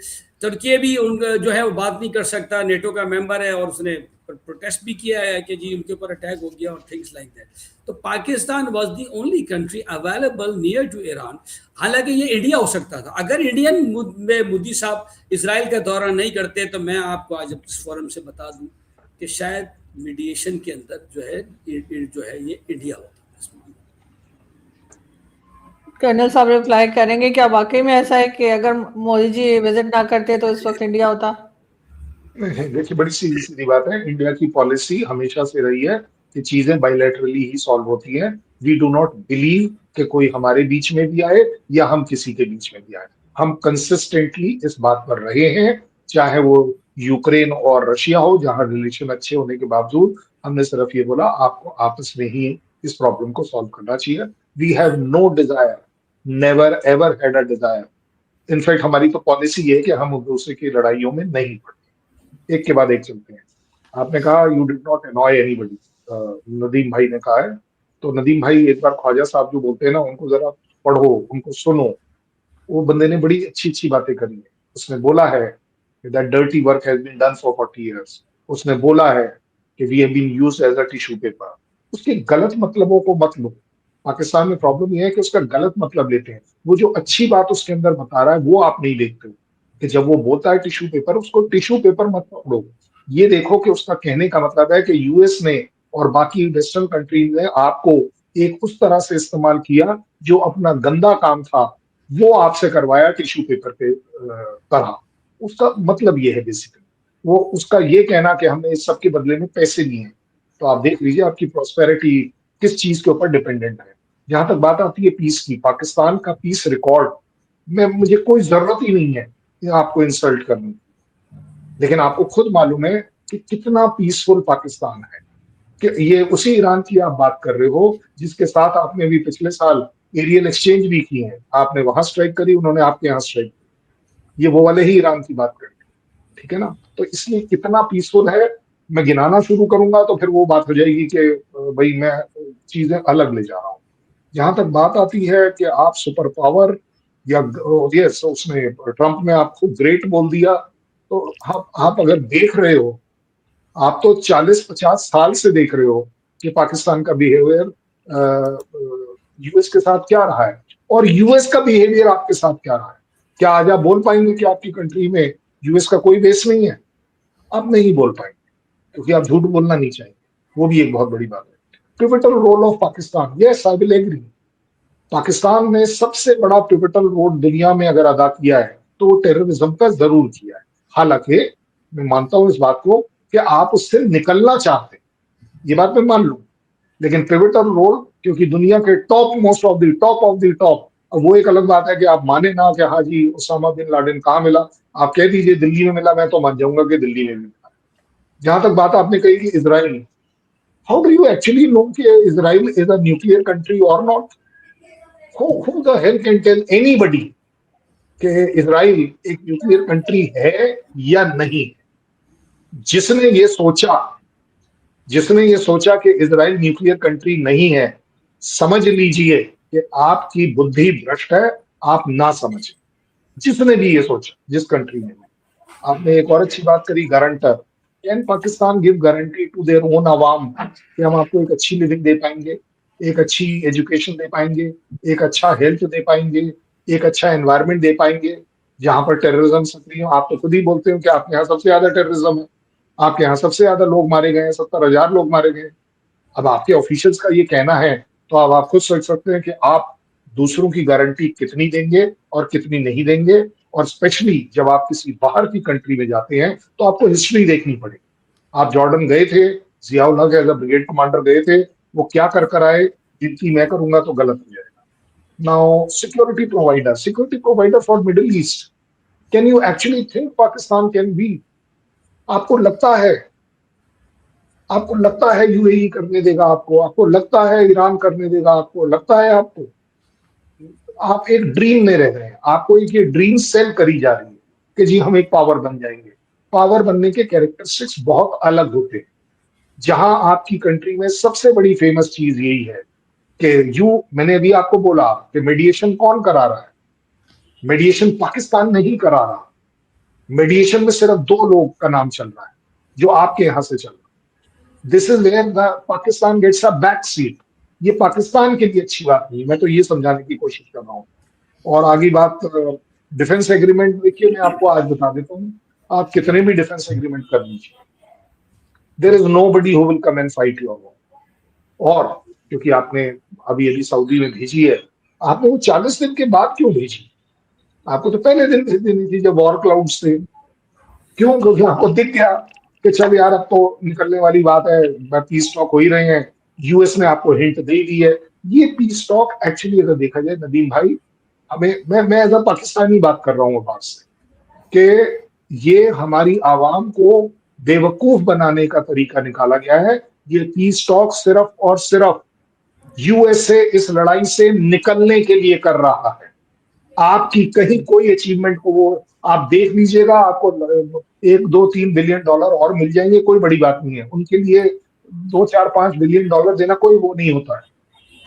तुर्की भी जो है वो बात नहीं कर सकता, नेटो का मेंबर है और उसने प्रोटेस्ट भी किया है कि जी उनके ऊपर अटैक हो गया और थिंग्स लाइक दैट। तो Pakistan was the only country available near to Iran. हालांकि ये इंडिया हो सकता था अगर इंडियन में मोदी साहब इसराइल का दौरा नहीं करते, तो मैं आपको आज इस फोरम से बता दूं कि शायद मीडिएशन के अंदर जो है ये इंडिया होता। कर्नल साहब रिप्लाई करेंगे, क्या वाकई में ऐसा है कि अगर मोदी जी विजिट ना करते तो इस वक्त इंडिया होता? देखिए, बड़ी सीधी बात है, इंडिया की पॉलिसी हमेशा से रही है कि चीजें बायलैटरली ही सॉल्व होती हैं। वी डू नॉट बिलीव कि कोई हमारे बीच में भी आए या हम किसी के बीच में भी आए। हम कंसिस्टेंटली इस बात पर रहे हैं, चाहे वो यूक्रेन और रशिया हो, जहां रिलेशन अच्छे होने के बावजूद हमने सिर्फ ये बोला आपको आपस में ही इस प्रॉब्लम को सॉल्व करना चाहिए। We have no desire, never ever had a desire. In fact हमारी तो पॉलिसी ये है कि हम एक दूसरे की लड़ाइयों में नहीं पड़ते। एक के बाद एक चलते हैं। आपने कहा you did not annoy anybody, Nadeem भाई ने कहा है। तो नदीम भाई एक बार ख्वाजा साहब जो बोलते हैं ना, उनको जरा पढ़ो, उनको सुनो। वो बंदे ने बड़ी अच्छी अच्छी बातें करी है। उसने बोला है that dirty work has been done for 40 years। उसने बोला है कि we have been used as a tissue paper. उसके गलत मतलबों को मत लो। पाकिस्तान में प्रॉब्लम यह है कि उसका गलत मतलब लेते हैं। वो जो अच्छी बात उसके अंदर बता रहा है वो आप नहीं देखते कि जब वो बोलता है टिश्यू पेपर, उसको टिश्यू पेपर मत पकड़ो। ये देखो कि उसका कहने का मतलब है कि यूएस ने और बाकी वेस्टर्न कंट्रीज ने आपको एक उस तरह से इस्तेमाल किया जो अपना गंदा काम था वो आपसे करवाया टिश्यू पेपर के तरह। उसका मतलब ये है बेसिकली, वो उसका ये कहना कि हमने इस सब के बदले में पैसे लिए हैं। तो आप देख लीजिए आपकी प्रॉस्पेरिटी किस चीज के ऊपर डिपेंडेंट है। जहां तक बात आती है पीस की, पाकिस्तान का पीस रिकॉर्ड में मुझे कोई जरूरत ही नहीं है आपको इंसल्ट करने, लेकिन आपको खुद मालूम है कि कितना पीसफुल पाकिस्तान है। कि ये उसी ईरान की आप बात कर रहे हो जिसके साथ आपने भी पिछले साल एरियल एक्सचेंज भी किए हैं। आपने वहां स्ट्राइक करी, उन्होंने आपके यहाँ स्ट्राइक करी। ये वो वाले ही ईरान की बात कर रहे हैं, ठीक है ना। तो इसलिए कितना पीसफुल है, मैं गिनाना शुरू करूंगा तो फिर वो बात हो जाएगी कि भाई मैं चीजें अलग ले जा रहा हूँ। जहां तक बात आती है कि आप सुपर पावर या यस, उसने ट्रंप ने आपको ग्रेट बोल दिया, तो आप अगर देख रहे हो, आप तो 40-50 साल से देख रहे हो कि पाकिस्तान का बिहेवियर यूएस के साथ क्या रहा है और यूएस का बिहेवियर आपके साथ क्या रहा है। क्या आज आप बोल पाएंगे कि आपकी कंट्री में यूएस का कोई बेस नहीं है? आप नहीं बोल पाएंगे, क्योंकि आप झूठ बोलना नहीं चाहेंगे। वो भी एक बहुत बड़ी बात है। Pivotal role of Pakistan, yes I will agree. Pakistan ने सबसे बड़ा पिवटल रोल दुनिया में अगर अदा किया है तो वो टेररिज्म का जरूर किया है। हालांकि मैं मानता हूं इस बात को कि आप उससे निकलना चाहते हैं, ये बात मैं मान लूं, लेकिन पिवटल रोल, क्योंकि दुनिया के top most of the top of the top, अब वो एक अलग बात है कि आप माने ना कि हाँ जी उसामा बिन लादेन कहाँ मिला, आप कह दीजिए दिल्ली में मिला, मैं तो मान जाऊंगा कि दिल्ली में मिला। जहां तक बात आपने कही कि Israel, how do you actually know कि Israel is a nuclear country और not? who the hell can tell anybody कि इसराइल एक न्यूक्लियर कंट्री है या नहीं? जिसने ये सोचा, जिसने ये सोचा कि इसराइल न्यूक्लियर कंट्री नहीं है, समझ लीजिए कि आपकी बुद्धि भ्रष्ट है, आप ना समझे। जिसने भी ये सोचा, जिस कंट्री ने। आपने एक और अच्छी बात करी, guarantor. Can Pakistan give guarantee to their own अवाम कि हम आपको एक अच्छी लिविंग दे पाएंगे, एक अच्छी एजुकेशन दे पाएंगे, एक अच्छा हेल्थ दे पाएंगे, एक अच्छा एनवायरनमेंट दे पाएंगे जहां पर टेररिज्म सक्रिय हो? आप तो खुद ही बोलते हो कि आपके यहाँ सबसे ज्यादा टेररिज्म है, आपके यहाँ सबसे ज्यादा लोग मारे गए हैं, 70,000 लोग मारे गए। अब आपके ऑफिशियल्स का ये कहना है, तो अब आप खुद सोच सकते हैं कि आप दूसरों की गारंटी कितनी देंगे और कितनी नहीं देंगे। और स्पेशली जब आप किसी बाहर की कंट्री में जाते हैं तो आपको हिस्ट्री देखनी पड़ेगी। आप जॉर्डन गए थे, जियाउल हक एज अ ब्रिगेड कमांडर गए थे, वो क्या कर आए? जिनकी मैं करूंगा तो गलत हो जाएगा। Now security provider for middle east, can you actually think Pakistan can be? आपको लगता है, आपको लगता है यूएई करने देगा आपको? आपको लगता है ईरान करने देगा आपको? लगता है आपको? आप एक ड्रीम में रह रहे हैं, आपको एक ये ड्रीम सेल करी जा रही है कि जी हम एक पावर बन जाएंगे। पावर बनने के कैरेक्टरिस्टिक्स बहुत अलग होते हैं। जहां आपकी कंट्री में सबसे बड़ी फेमस चीज यही है कि मैंने अभी आपको बोला कि मेडिएशन कौन करा रहा है? मेडिएशन पाकिस्तान नहीं करा रहा। मेडिएशन में सिर्फ दो लोग का नाम चल रहा है जो आपके यहां से चल रहा है। This is where the Pakistan gets a back seat. ये पाकिस्तान के लिए अच्छी बात नहीं, मैं तो ये समझाने की कोशिश कर रहा हूं। और आगे बात डिफेंस एग्रीमेंट, देखिए मैं आपको आज बता देता हूँ, आप कितने भी डिफेंस एग्रीमेंट कर लीजिए, there is nobody who will come and fight your war. और क्योंकि आपने अभी सऊदी में भेजी है, आपने वो 40 दिन के बाद क्यों भेजी? आपको तो पहले दिन भेज देनी थी जब वॉर क्लाउड्स थे। क्यों? क्योंकि आपको दिख गया कि चल यार अब तो निकलने वाली बात है, पीस टॉक हो ही रहे हैं, यूएस ने आपको हिंट दे दी है। ये पीस टॉक एक्चुअली अगर देखा जाए नदीम भाई, हमें, मैं एज अ पाकिस्तानी बात कर रहा हूँ बात से, कि ये हमारी आवाम को बेवकूफ बनाने का तरीका निकाला गया है। ये पीस टॉक सिर्फ और सिर्फ यूएसए इस लड़ाई से निकलने के लिए कर रहा है। आपकी कहीं कोई अचीवमेंट को वो आप देख लीजिएगा, आपको 1 2 3 बिलियन डॉलर और मिल जाएंगे, कोई बड़ी बात नहीं है उनके लिए। 2 4 5 बिलियन डॉलर देना कोई वो नहीं होता है।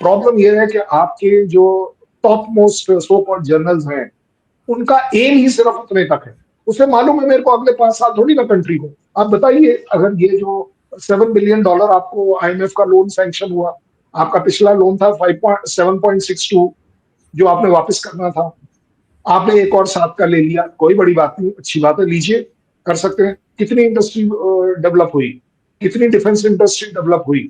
प्रॉब्लम यह है कि आपके जो top most so called journals हैं, उनका एम ही सिर्फ उतने तक है। उसे मालूम है मेरे को अगले 5 साल थोड़ी ना कंट्री को। आप बताइए, अगर ये जो $7 बिलियन आपको आईएमएफ का लोन सैंक्शन हुआ, आपका पिछला लोन था 7.62 जो आपने वापस करना था, आपने एक और 7 का ले लिया, कोई बड़ी बात नहीं, अच्छी बात है, लीजिए, कर सकते हैं। कितनी इंडस्ट्री डेवलप हुई, कितनी डिफेंस इंडस्ट्री डेवलप हुई,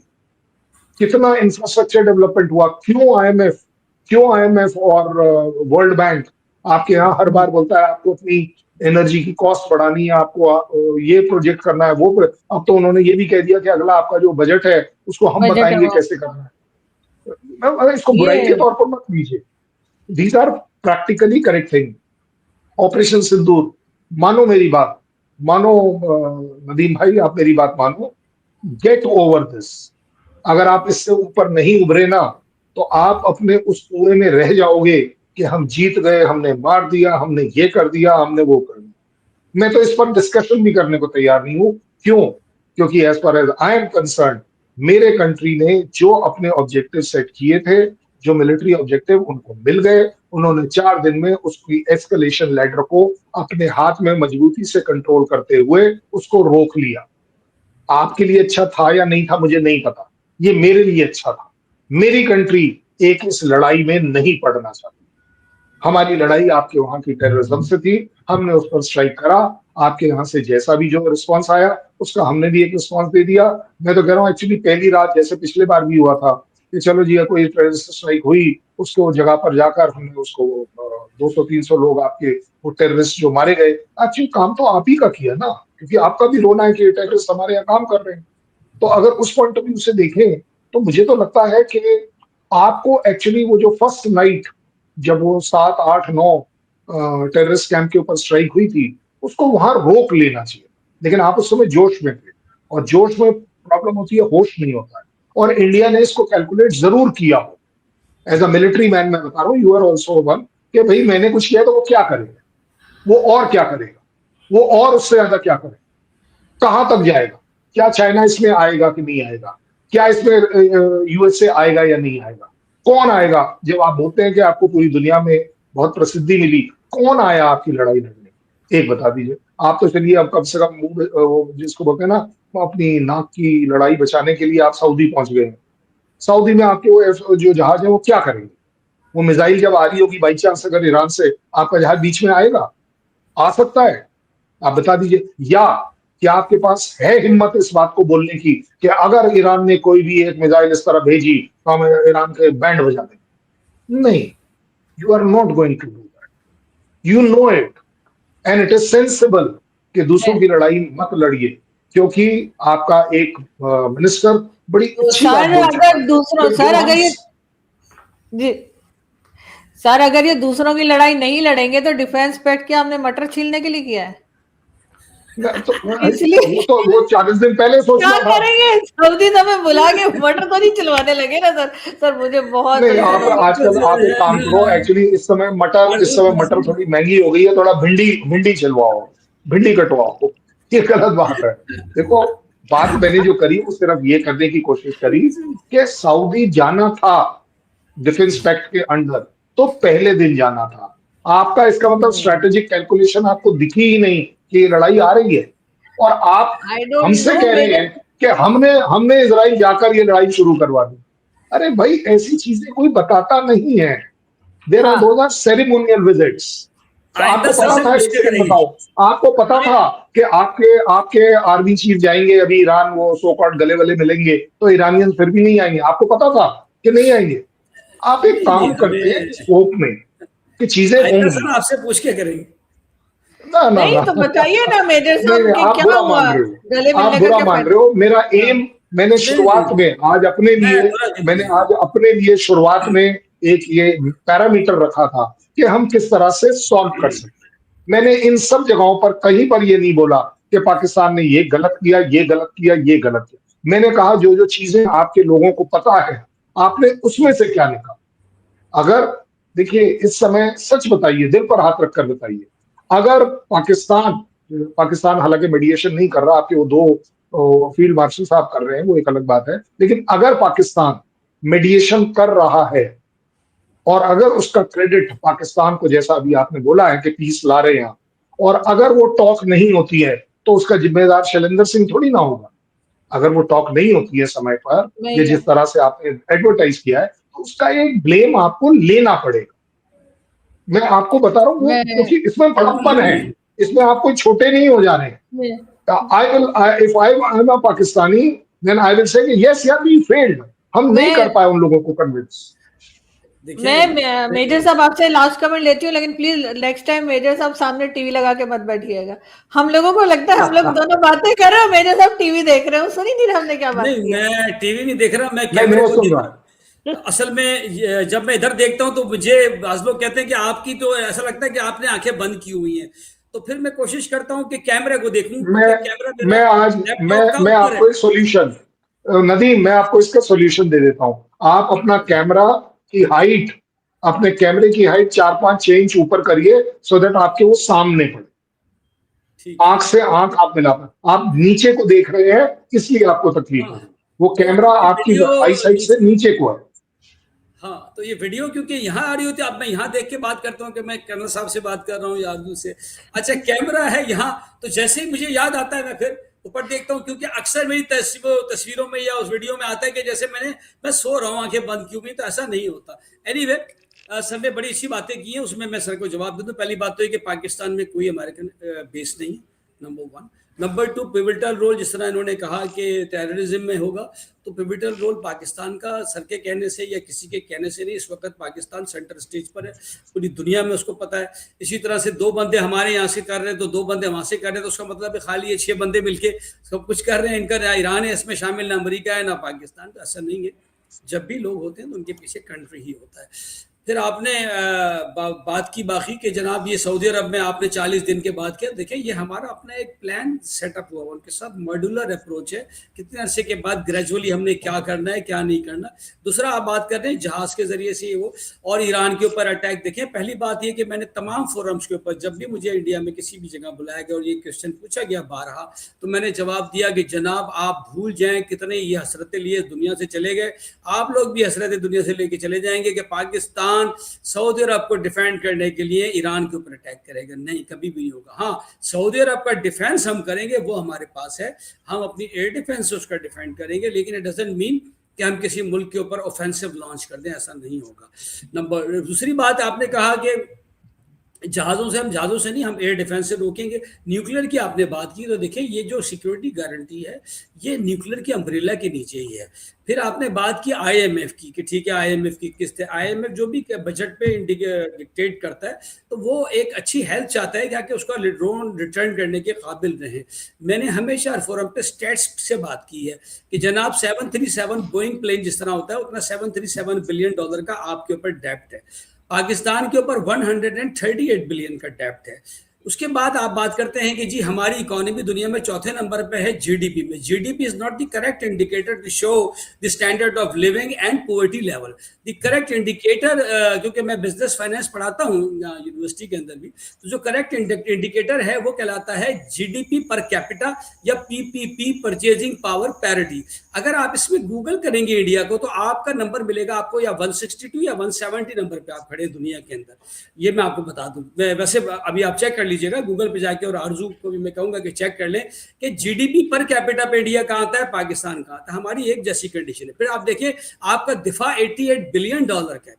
कितना इंफ्रास्ट्रक्चर डेवलपमेंट हुआ? क्यों आईएमएफ और वर्ल्ड बैंक आपके यहाँ हर बार बोलता है आपको अपनी एनर्जी की कॉस्ट बढ़ानी है, आपको ये प्रोजेक्ट करना है, अब तो उन्होंने ये भी कह दिया कि अगला आपका जो बजट है उसको हम बजट है बताएंगे वो, कैसे करना है। मैं इसको बुराई के ये तौर पर मत लीजिए, these are practically correct thing. Operation Sindoor, मानो मेरी बात, मानो नदीम भाई आप मेरी बात मानो, गेट ओवर दिस। अगर आप इससे ऊपर नहीं उभरे ना, तो आप अपने उस कुएं में रह जाओगे कि हम जीत गए, हमने मार दिया, हमने ये कर दिया, हमने वो कर दिया। मैं तो इस पर डिस्कशन भी करने को तैयार नहीं हूं। क्यों? क्योंकि as far as I am concern, मेरे कंट्री ने जो अपने ऑब्जेक्टिव सेट किए थे, जो मिलिट्री ऑब्जेक्टिव उनको मिल गए, उन्होंने 4 दिन में उसकी एस्केलेशन लैडर को अपने हाथ में मजबूती से कंट्रोल करते हुए उसको रोक लिया। आपके लिए अच्छा था या नहीं था मुझे नहीं पता, ये मेरे लिए अच्छा था। मेरी कंट्री एक इस लड़ाई में नहीं पड़ना चाहती। हमारी लड़ाई आपके वहां की टेररिज्म से थी, हमने उस पर स्ट्राइक करा, आपके यहाँ से जैसा भी जो रिस्पॉन्स आया उसका हमने भी एक रिस्पॉन्स दे दिया। मैं तो कह रहा हूँ एक्चुअली पहली रात जैसे पिछले बार भी हुआ था कि चलो जी कोई टेररिस्ट स्ट्राइक हुई, उसको जगह पर जाकर हमने उसको 200-300 लोग आपके वो टेररिस्ट जो मारे गए, एक्चुअली काम तो आप ही का किया ना, क्योंकि आपका भी रोना है कि टेररिस्ट हमारे यहाँ काम कर रहे हैं। तो अगर उस पॉइंट ऑफ व्यू से देखें तो मुझे तो लगता है कि आपको एक्चुअली वो जो फर्स्ट नाइट जब वो 7-8-9 टेररिस्ट कैंप के ऊपर स्ट्राइक हुई थी, उसको वहां रोक लेना चाहिए। लेकिन आप उस समय जोश में थे, और जोश में प्रॉब्लम होती है, होश नहीं होता है। और इंडिया ने इसको कैलकुलेट जरूर किया हो। एज अ मिलिट्री मैन मैं बता रहा हूँ, यू आर ऑल्सो वन, कि भाई मैंने कुछ किया तो वो क्या करेगा, वो और क्या करेगा, वो और उससे ज्यादा क्या करेगा, कहां तक जाएगा, क्या चाइना इसमें आएगा कि नहीं आएगा, क्या इसमें यूएसए आएगा या नहीं आएगा, कौन आएगा। जब आप बोलते हैं कि आपको पूरी दुनिया में बहुत प्रसिद्धि मिली, कौन आया आपकी लड़ाई लड़ने, एक बता दीजिए। आप तो चलिए अब कम से कम वो जिसको बोलते हैं ना, अपनी नाक की लड़ाई बचाने के लिए आप सऊदी पहुंच गए हैं। सऊदी में आपके वो जो जहाज है वो क्या करेंगे, वो मिसाइल जब आ रही होगी बाई चांस अगर ईरान से, आपका जहाज बीच में आएगा, आ सकता है, आप बता दीजिए। या क्या आपके पास है हिम्मत इस बात को बोलने की कि अगर ईरान ने कोई भी एक मिसाइल इस तरह भेजी तो हम ईरान के बैंड बजा देंगे? नहीं, you are not going to do that, you know it, and it is sensible कि दूसरों की लड़ाई मत लड़िए, क्योंकि आपका एक मिनिस्टर बड़ी तो अच्छी बात सर बोल चुका अगर है दूसरों कि सर जो हम अगर ये जी सर अगर ये दूसरों की लड़ाई नहीं लड़ेंगे तो डिफेंस पैक्ट क्या हमने मटर छीलने के लिए किया है? तो इसलिए वो 40 दिन पहले क्या सोचना था। करेंगे, सऊदी हमें बुला के मटर तो नहीं चिलवाने लगे ना सर। सर मुझे बहुत नहीं, आप आजकल आप एक काम करो, एक्चुअली इस समय मटर थोड़ी महंगी हो गई है, थोड़ा भिंडी भिंडी चलवाओ, भिंडी कटवाओ, ये गलत बात है। देखो, बात मैंने जो करी वो सिर्फ ये करने की कोशिश करी कि सऊदी जाना था डिफेंस पैक्ट के अंडर, तो पहले दिन जाना था। आपका इसका मतलब स्ट्रेटेजिक कैलकुलेशन आपको दिखी ही नहीं कि ये लड़ाई आ रही है, और आप आई डोंट हमसे नो कह रहे मेरे हैं कि हमने इजराइल जाकर ये लड़ाई शुरू करवा दी। अरे भाई, ऐसी चीजें कोई बताता नहीं है। देर आर हाँ दोज आर सेरेमोनियल विजिट्स। तो आइंदा आपको सर पता से था, पूछ एक के सेकंड करेंगे। बताओ, आपको पता था कि आपके आपके आर्मी चीफ जाएंगे अभी ईरान, वो सो कॉल्ड गले वले मिलेंगे, तो ईरानियंस फिर भी नहीं आएंगे? आपको पता था कि नहीं आएंगे? आप एक नहीं नहीं, काम करते हैं हमें इस होप में कि चीजें आइंदा होंगी। सर आपसे पूछ के करेंगे। ना ना नहीं ना तो बताइए ना मेजर नहीं साहब नहीं, कि आप क्या बुरा हुआ, मान रहे गले हो, आप मिलने का बुरा क्या मान फायदा। रहे हो। मेरा हाँ एम, मैंने नहीं नहीं शुरुआत में आज अपने मैं लिए बुरा नहीं मैंने मान आज अपने लिए शुरुआत में एक ये पैरामीटर रखा था कि हम किस तरह से सॉल्व कर सकते हैं। मैंने इन सब जगहों पर कहीं पर ये नहीं बोला कि पाकिस्तान ने ये गलत किया, ये गलत किया, ये गलत किया। मैंने कहा जो जो चीजें आपके लोगों को पता है, आपने उसमें से क्या निकाला। अगर, देखिए, इस समय सच बताइए, दिल पर हाथ रखकर बताइए, अगर पाकिस्तान पाकिस्तान हालांकि मेडिएशन नहीं कर रहा, आपके वो दो फील्ड मार्शल साहब कर रहे हैं, वो एक अलग बात है, लेकिन अगर पाकिस्तान मेडिएशन कर रहा है और अगर उसका क्रेडिट पाकिस्तान को, जैसा अभी आपने बोला है कि पीस ला रहे हैं, और अगर वो टॉक नहीं होती है तो उसका जिम्मेदार शैलेंद्र सिंह थोड़ी ना होगा। अगर वो टॉक नहीं होती है समय पर, या नहीं है। जिस तरह से आपने एडवर्टाइज किया है, तो उसका एक ब्लेम आपको लेना पड़ेगा। मैं आपको बता रहा हूँ वो, मैं क्योंकि इसमें बड़प्पन है, इसमें आप कोई छोटे नहीं हो जा रहे मैं हैं। I will, if I am a Pakistani, then I will say yes यार वी फेल्ड, हम नहीं कर मैं पाए उन लोगों को कन्विंस। देखिए मेजर साहब आपसे लास्ट कमेंट लेती हूँ, लेकिन प्लीज नेक्स्ट टाइम मेजर साहब सामने टीवी लगा के मत बैठिएगा। हम लोगों को लगता है हम लोग दोनों बातें कर रहे हो, मेजर साहब टीवी देख रहे हो, सुन ही नहीं रहे हमने क्या बात नहीं, की है। मैं टीवी नहीं देख रहा, मैं नहीं, कैमरे वो को सुन देख रहा रहा हूँ। असल में जब मैं इधर देखता हूँ तो मुझे आज लोग कहते हैं कि आपकी तो ऐसा लगता है कि आपने आंखें बंद की हुई हैं, तो फिर मैं कोशिश करता हूँ कि कैमरे को देखूं, मैं क्योंकि कैमरा मेरा मैं आज लैपटॉप का मैं ऊपर है। आपको एक सॉल्यूशन, नदीम, मैं आपको इसका सॉल्यूशन दे देता हूँ। आप अपना कैमरा की हाइट, अपने कैमरे की हाइट 4-5-6 इंच ऊपर करिए, सो दैट आपके वो सामने पड़े, ठीक है। आंख से आंख आप मिला पाए। आप नीचे को देख रहे हैं, इसलिए आपको तकलीफ हाँ हो रही है। वो तो कैमरा क्योंकि आपकी वीडियो आई साइड से नीचे को है। हाँ, तो ये वीडियो क्योंकि यहाँ आ रही होती है, अब मैं यहाँ देख के बात करता हूँ कि मैं कर्नल साहब से बात कर रहा हूँ या आदमी से। अच्छा, कैमरा है यहाँ, तो जैसे ही मुझे याद आता है मैं फिर ऊपर देखता हूँ, क्योंकि अक्सर मेरी तस्वीरों में या उस वीडियो में आता है कि जैसे मैं सो रहा हूँ आंखें बंद की हुई, तो ऐसा नहीं होता। एनीवे, सर ने बड़ी अच्छी बातें की हैं, उसमें मैं सर को जवाब दे दूं। पहली बात तो ये कि पाकिस्तान में कोई अमेरिकन बेस नहीं, number one. Number two, pivotal role जिस तरह इन्होंने कहा कि टेररिज्म में होगा, तो पिवटल रोल पाकिस्तान का सर के कहने से या किसी के कहने से नहीं, इस वक्त पाकिस्तान सेंटर स्टेज पर है, पूरी दुनिया में उसको पता है। इसी तरह से 2 बंदे हमारे यहाँ से कर रहे हैं तो 2 बंदे वहां से कर रहे हैं, तो उसका मतलब है खाली ये 6 बंदे मिलके सब कुछ कर रहे हैं। इनका ना ईरान है इसमें शामिल, ना अमेरिका है, ना पाकिस्तान। तो ऐसा नहीं है, जब भी लोग होते हैं तो उनके पीछे कंट्री ही होता है। फिर आपने बात की बाकी कि जनाब ये सऊदी अरब में आपने 40 दिन के बाद किया। देखिए ये हमारा अपना एक प्लान सेटअप हुआ, उनके साथ मॉड्यूलर अप्रोच है, कितने अरसे के बाद ग्रेजुअली हमने क्या करना है क्या नहीं करना। दूसरा आप बात कर रहे हैं जहाज के जरिए से वो और ईरान के ऊपर अटैक। देखिए पहली बात ये कि मैंने तमाम फोरम्स के ऊपर जब भी मुझे इंडिया में किसी भी जगह बुलाया गया और ये क्वेश्चन पूछा गया बारहा, तो मैंने जवाब दिया कि जनाब आप भूल जाएं कितने ये हसरतें लिए दुनिया से चले गए, आप लोग भी हसरतें दुनिया से लेके चले जाएंगे कि पाकिस्तान सऊदी अरब को डिफेंड करने के लिए ईरान के ऊपर अटैक करेगा। नहीं, कभी भी नहीं होगा। हाँ, सऊदी अरब का डिफेंस हम करेंगे, वो हमारे पास है, हम अपनी एयर डिफेंस से उसका डिफेंड करेंगे, लेकिन इट डजंट मीन कि हम किसी मुल्क के ऊपर ऑफेंसिव लॉन्च कर दें, ऐसा नहीं होगा। दूसरी बात आपने कहा कि जहाज़ों से नहीं, हम एयर डिफेंस से रोकेंगे। न्यूक्लियर की आपने बात की, तो देखिए ये जो सिक्योरिटी गारंटी है ये न्यूक्लियर की अम्ब्रेला के नीचे ही है। फिर आपने बात की आईएमएफ की कि ठीक है आईएमएफ की किस्त है, आईएमएफ जो भी बजट पे डिक्टेट करता है तो वो एक अच्छी हेल्थ चाहता है ताकि उसका लोन रिटर्न करने के काबिल रहे। मैंने हमेशा फोरम पे स्टेट्स से बात की है कि जनाब 737 बोइंग प्लेन जिस तरह होता है उतना $737 बिलियन का आपके ऊपर डेप्ट है, पाकिस्तान के ऊपर 138 बिलियन का डेप्ट है। उसके बाद आप बात करते हैं कि जी हमारी इकोनॉमी दुनिया में चौथे नंबर पे है जीडीपी में। GDP is not the correct indicator to show the standard of living and poverty level. The correct indicator, क्योंकि मैं बिजनेस फाइनेंस पढ़ाता हूँ यूनिवर्सिटी के अंदर भी, तो जो करेक्ट इंडिकेटर है वो कहलाता है जीडीपी पर कैपिटा या पीपीपी, परचेजिंग पावर पैरिटी। अगर आप इसमें गूगल करेंगे इंडिया को तो आपका नंबर मिलेगा आपको या 162 या 170 नंबर पे आप खड़े दुनिया के अंदर। ये मैं आपको बता दूं, वैसे अभी आप चेक कर लीजिएगा गूगल पे जाके, और आरजू को भी मैं कहूंगा कि चेक कर लें कि जीडीपी पर कैपिटा पे इंडिया कहाँ आता है, पाकिस्तान कहाँ आता है। हमारी एक जैसी कंडीशन है। फिर आप देखिए आपका दिफा $88 बिलियन का है,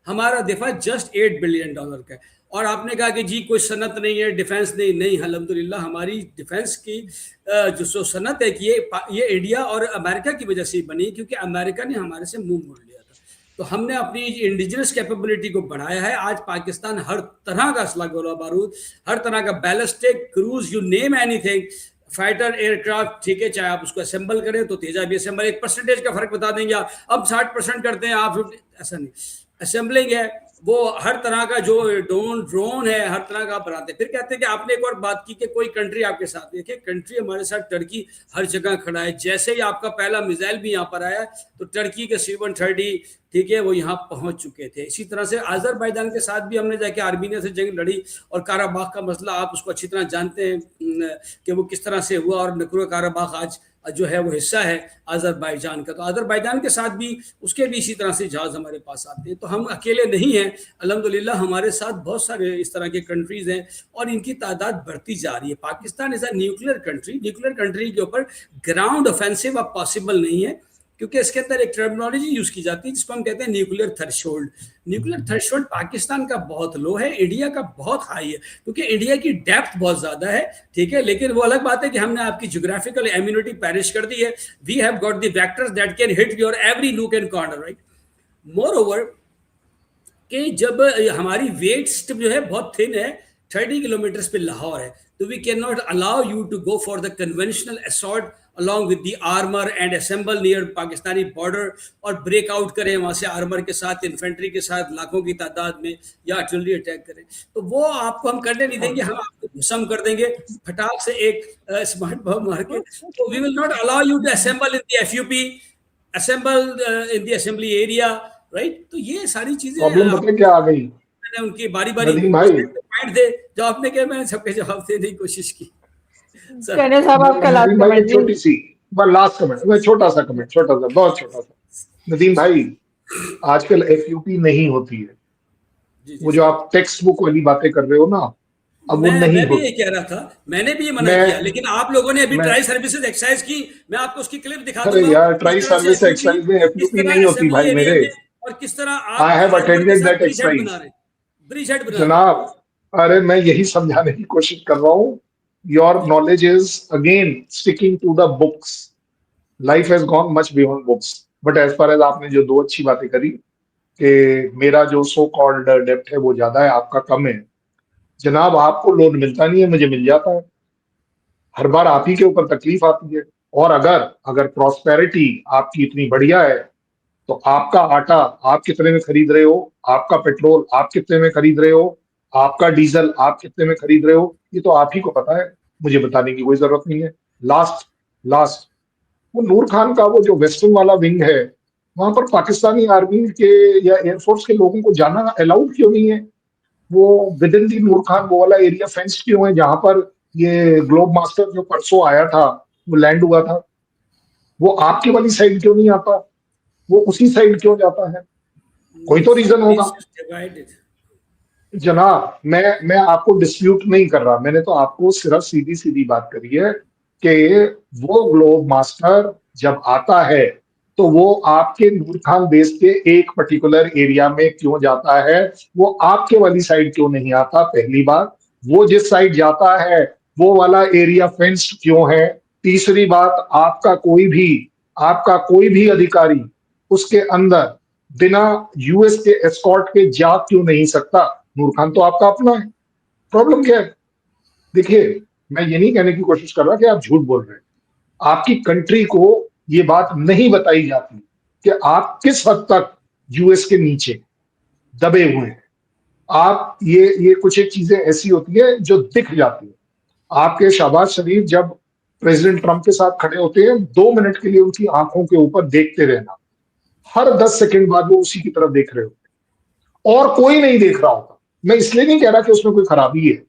हमारा दिफा जस्ट $8 बिलियन का है। और आपने कहा कि जी कोई सनत नहीं है, डिफेंस नहीं, अल्हम्दुलिल्लाह हमारी डिफेंस की जो सनत है कि ये इंडिया और अमेरिका की वजह से बनी, क्योंकि अमेरिका ने हमारे से मुंह मोड़ लिया था। तो हमने अपनी इंडिजिनस कैपेबिलिटी को बढ़ाया है। आज पाकिस्तान हर तरह का असला गोला बारूद, हर तरह का ballistic, cruise, you name anything, fighter aircraft, ठीक है, चाहे आप उसको असेंबल करें तो तेजा भी असेंबल, 1% का फर्क बता देंगे आप, अब 60% करते हैं आप, ऐसा नहीं, असेंबलिंग है वो हर तरह का, जो ड्रोन है हर तरह का आप बनाते हैं। फिर कहते हैं कि आपने एक और बात की कि कोई कंट्री आपके साथ, देखिए कंट्री हमारे साथ टर्की हर जगह खड़ा है। जैसे ही आपका पहला मिसाइल भी यहाँ पर आया तो टर्की के C-130, ठीक है, वो यहाँ पहुंच चुके थे। इसी तरह से अजरबैजान के साथ भी हमने जाके आर्मीनिया से जंग लड़ी, और काराबाग का मसला आप उसको अच्छी तरह जानते हैं कि वो किस तरह से हुआ, और नगोर्नो काराबाग आज जो है वो हिस्सा है अजरबैजान का। तो अजरबैजान के साथ भी उसके भी इसी तरह से जहाज हमारे पास आते हैं। तो हम अकेले नहीं हैं, अल्हम्दुलिल्लाह हमारे साथ बहुत सारे इस तरह के कंट्रीज हैं और इनकी तादाद बढ़ती जा रही है। Pakistan is a nuclear country, nuclear country के ऊपर ग्राउंड ऑफेंसिव अब पॉसिबल नहीं है, क्योंकि इसके अंदर एक टर्मिनोलॉजी यूज की जाती है जिसको हम कहते हैं nuclear threshold. Nuclear threshold Pakistan का बहुत लो है, इंडिया का बहुत हाई है, क्योंकि इंडिया की डेप्थ बहुत ज्यादा है, ठीक है। लेकिन वो अलग बात है कि हमने आपकी ज्योग्राफिकल इम्यूनिटी पेरिश कर दी है। We have got the vectors that can hit your every nook and corner, right. Moreover कि जब हमारी वेट स्ट्रिप जो है बहुत थिन है, 30 किलोमीटर पे लाहौर है, तो we can not allow you to go for the conventional assault along with the armor and assemble near Pakistani border और ब्रेक आउट करें वहां से आर्मर के साथ, इन्फेंट्री के साथ लाखों की तादाद में, या आर्टिलरी अटैक करें। तो वो आपको हम करने नहीं देंगे, हम आपको भस्म कर देंगे फटाक से एक स्मार्ट बम मार के। तो we will not allow you to assemble in the FUP, assemble in the assembly area, right. तो ये सारी चीजें प्रॉब्लम पता क्या आ गई, उनकी बारी बारी पॉइंट थे जो आपने कहा, मैंने सबके जवाब देने की कोशिश की। कहने साहब आपका लास्ट कमेंट, छोटी सी लास्ट कमेंट, मैं छोटा सा कमेंट, छोटा सा, बहुत छोटा सा। नदीम भाई, आजकल FUP नहीं होती है, वो जो आप टेक्स्ट बुक वाली बातें कर रहे हो ना, अब वो नहीं होती। ये कह रहा था, मैंने भी ये मना किया, लेकिन आप लोगों ने अभी ट्राई सर्विसेज एक्सरसाइज की, मैं आपको उसकी क्लिप दिखा दूंगा। अरे यार, ट्राई सर्विस एक्सरसाइज में FUP नहीं होती भाई मेरे। और किस तरह I आप have आर्मर के attended साथ that ब्रिज हेड बना exercise. रहे हैं, ब्रिज हेड बना रहे हैं। जनाब, अरे मैं यही समझाने की कोशिश कर रहा हूँ. Your knowledge is again sticking to the books. Life has gone much beyond books. But as far as आपने जो दो अच्छी बातें करी कि मेरा जो सो कॉल्ड डेप्ट है वो ज्यादा है, आपका कम है. जनाब, आपको लोन मिलता नहीं है, मुझे मिल जाता है. हर बार आप ही के ऊपर तकलीफ आती है. और अगर अगर प्रॉस्पेरिटी आपकी इतनी बढ़िया है तो आपका आटा आप कितने में खरीद रहे हो, आपका पेट्रोल आप कितने में खरीद रहे हो, आपका डीजल आप कितने में खरीद रहे हो, ये तो आप ही को पता है. मुझे बताने की कोई जरूरत नहीं है. लास्ट लास्ट वो नूर खान का वो जो वेस्टर्न वाला विंग है, वहां पर पाकिस्तानी आर्मी के या एयरफोर्स के लोगों को जाना अलाउड क्यों नहीं है? वो विद इन दी नूर खान वो वाला एरिया फेंस्ड क्यों है जहां पर ये ग्लोब मास्टर जो परसों आया था, वो लैंड हुआ था? वो आपकी वाली साइड क्यों नहीं आता? वो उसी साइड क्यों जाता है? कोई तो रीजन होगा. डिवाइडेड। जनाब, मैं आपको डिस्प्यूट नहीं कर रहा, मैंने तो आपको सिर्फ सीधी सीधी बात करी है कि वो ग्लोब मास्टर जब आता है तो वो आपके नूर खान बेस के एक पर्टिकुलर एरिया में क्यों जाता है, वो आपके वाली साइड क्यों नहीं आता? पहली बात. वो जिस साइड जाता है वो वाला एरिया फेंस्ड क्यों है? तीसरी बात, आपका कोई भी अधिकारी उसके अंदर बिना यूएस के एस्कॉर्ट के जा क्यों नहीं सकता? नूर खान तो आपका अपना है. प्रॉब्लम क्या है? देखिए, मैं ये नहीं कहने की कोशिश कर रहा कि आप झूठ बोल रहे हैं. आपकी कंट्री को ये बात नहीं बताई जाती कि आप किस हद तक यूएस के नीचे दबे हुए हैं. आप ये कुछ एक चीजें ऐसी होती है जो दिख जाती है. आपके शहबाज शरीफ जब प्रेसिडेंट ट्रंप के साथ खड़े होते हैं, 2 मिनट के लिए उनकी आंखों के ऊपर देखते रहना. हर 10 सेकंड बाद वो उसी की तरफ देख रहे होते हैं और कोई नहीं देख रहा होता. मैं इसलिए नहीं कह रहा कि उसमें कोई खराबी है,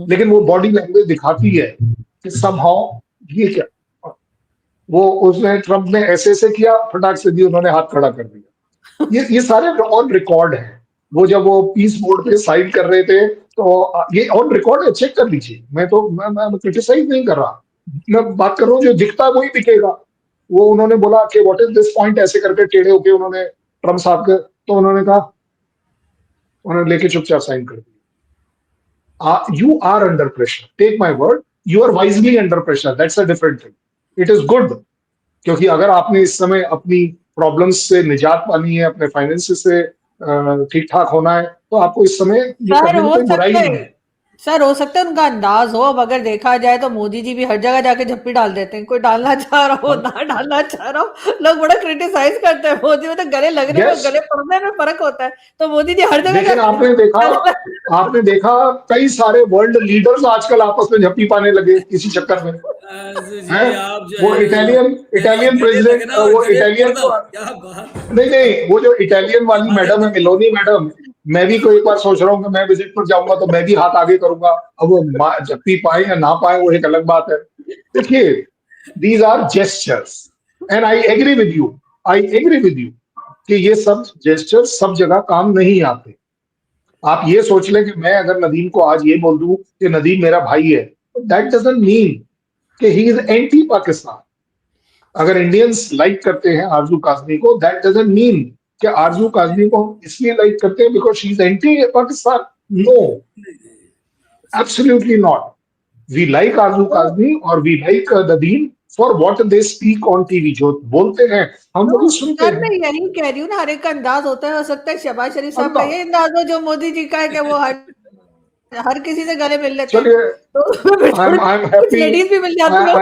लेकिन वो बॉडी लैंग्वेज दिखाती है कि समहाउ ये क्या. वो उसने ट्रंप ने ऐसे ऐसे किया, फटाक से भी उन्होंने हाथ खड़ा कर दिया. ये सारे ऑन रिकॉर्ड है. वो जब वो पीस बोर्ड पे साइन कर रहे थे तो ये ऑन रिकॉर्ड है, चेक कर लीजिए. मैं क्रिटिसाइज नहीं कर रहा, मैं बात कर रहा हूँ जो दिखता है वही दिखेगा. वो उन्होंने बोला कि व्हाट इज दिस पॉइंट, ऐसे करके टेढ़े होके उन्होंने ट्रंप साहब के, तो उन्होंने कहा, उन्होंने लेके चुपचाप साइन कर दिया. You are under pressure. Take my word. You are wisely under pressure. That's a different thing. It is good. क्योंकि अगर आपने इस समय अपनी प्रॉब्लम्स से निजात पानी है, अपने फाइनेंसेस से ठीक ठाक होना है, तो आपको इस समय ये सर करने में हो कोई बुराई सकता नहीं है, है. सर हो सकता है उनका अंदाज हो. अब अगर देखा जाए तो मोदी जी भी हर जगह जाके झप्पी डाल देते हैं, कोई डालना चाह रहा हो हम ना डालना चाह रहा हो, लोग बड़ा क्रिटिसाइज करते हैं मोदी में. तो गले लगने में यस, गले पड़ने में फर्क होता है, तो मोदी जी हर जगह लेकिन जाके आपने देखा कई सारे वर्ल्ड लीडर्स आजकल आपस में झप्पी पाने लगे इसी चक्कर में. हैं? जी आप जो वो है इटालियन इटालियन गले प्रेसिडेंट, लगना और वो गले इटालियन, पड़ना, क्या बात। नहीं नहीं, वो जो इटालियन वाली आगे मैडम है, मेलोनी मैडम, मैं भी कोई एक बार सोच रहा हूँ कि मैं विजिट पर जाऊंगा तो मैं भी हाथ आगे करूंगा. अब वो जप्पी पाए या ना पाए वो एक अलग बात है. देखिए, these are gestures and I agree with you कि ये सब जेस्चर्स सब जगह काम नहीं आते. आप ये सोच लें कि मैं अगर नदीम को आज ये बोल दूं कि नदीम मेरा भाई है, दैट डजंट मीन कि ही इज एंटी पाकिस्तान. अगर इंडियंस लाइक करते हैं आरजू काजमी को, दैट डजंट मीन कि आरजू काजमी को हम इसलिए लाइक करते हैं because she is anti Pakistan. No, absolutely not. We like Arzoo Kazmi और we like Nadeem for what they speak on TV. जो बोलते हैं हम वही तो सुनते सर हैं. मैं यही कह रही हूँ ना, हर एक का अंदाज होता है. हो सकता है शहबाज शरीफ साहब का अल्लाह, ये अंदाज हो जो मोदी जी का है कि वो हर किसी से गले मिल लेते हैं, चलिए, तो फिर आई थोड़ी एम कुछ हैप्पी, लेडीज भी मिल जाती हो.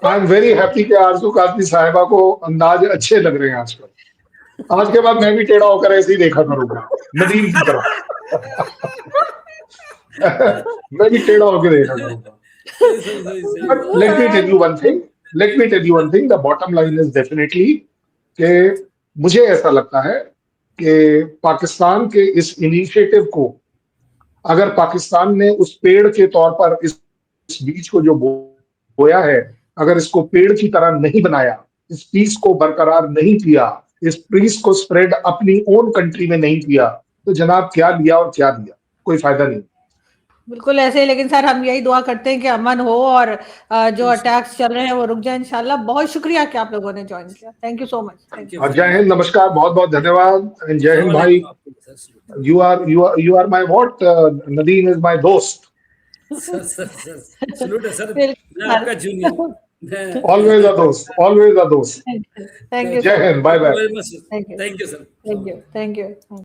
आई एम वेरी हैप्पी कि आरजू काजमी साहिबा को अंदाज अच्छे लग रहे हैं आजकल. आज के बाद मैं भी टेढ़ा होकर ऐसे ही देखा करूंगा नदीम की तरह. मैं भी टेढ़ा होकर देखा करूंगा. सही But बात। let me tell you one thing. Let me tell you one thing. The bottom line is definitely कि मुझे ऐसा लगता है कि पाकिस्तान के इस इनिशिएटिव को अगर पाकिस्तान ने उस पेड़ के तौर पर इस बीज को जो बोया है, अगर इसको पेड़ की तरह नहीं बनाया, इस पीस को बरकरार नहीं किया, इस पीस को स्प्रेड अपनी ओन कंट्री में नहीं किया, तो जनाब क्या लिया और क्या दिया, कोई फायदा नहीं. बिल्कुल ऐसे ही, लेकिन सर हम यही दुआ करते हैं कि अमन हो और जो अटैक्स चल रहे हैं वो रुक जाए इंशाल्लाह। बहुत शुक्रिया कि आप लोगों ने ज्वाइन किया, thank you so much. Thank you जय हिंद, नमस्कार, बहुत बहुत धन्यवाद। जय हिंद भाई। you are my what? Nadeem is my दोस्त। सर सल्यूट है सर, बिल्कुल मैं आपका जूनियर, मैं Always a दोस्त, always a दोस्त। थैंक यू जय सर, हिंद, bye bye. Thank you, thank you sir. Thank you, thank you.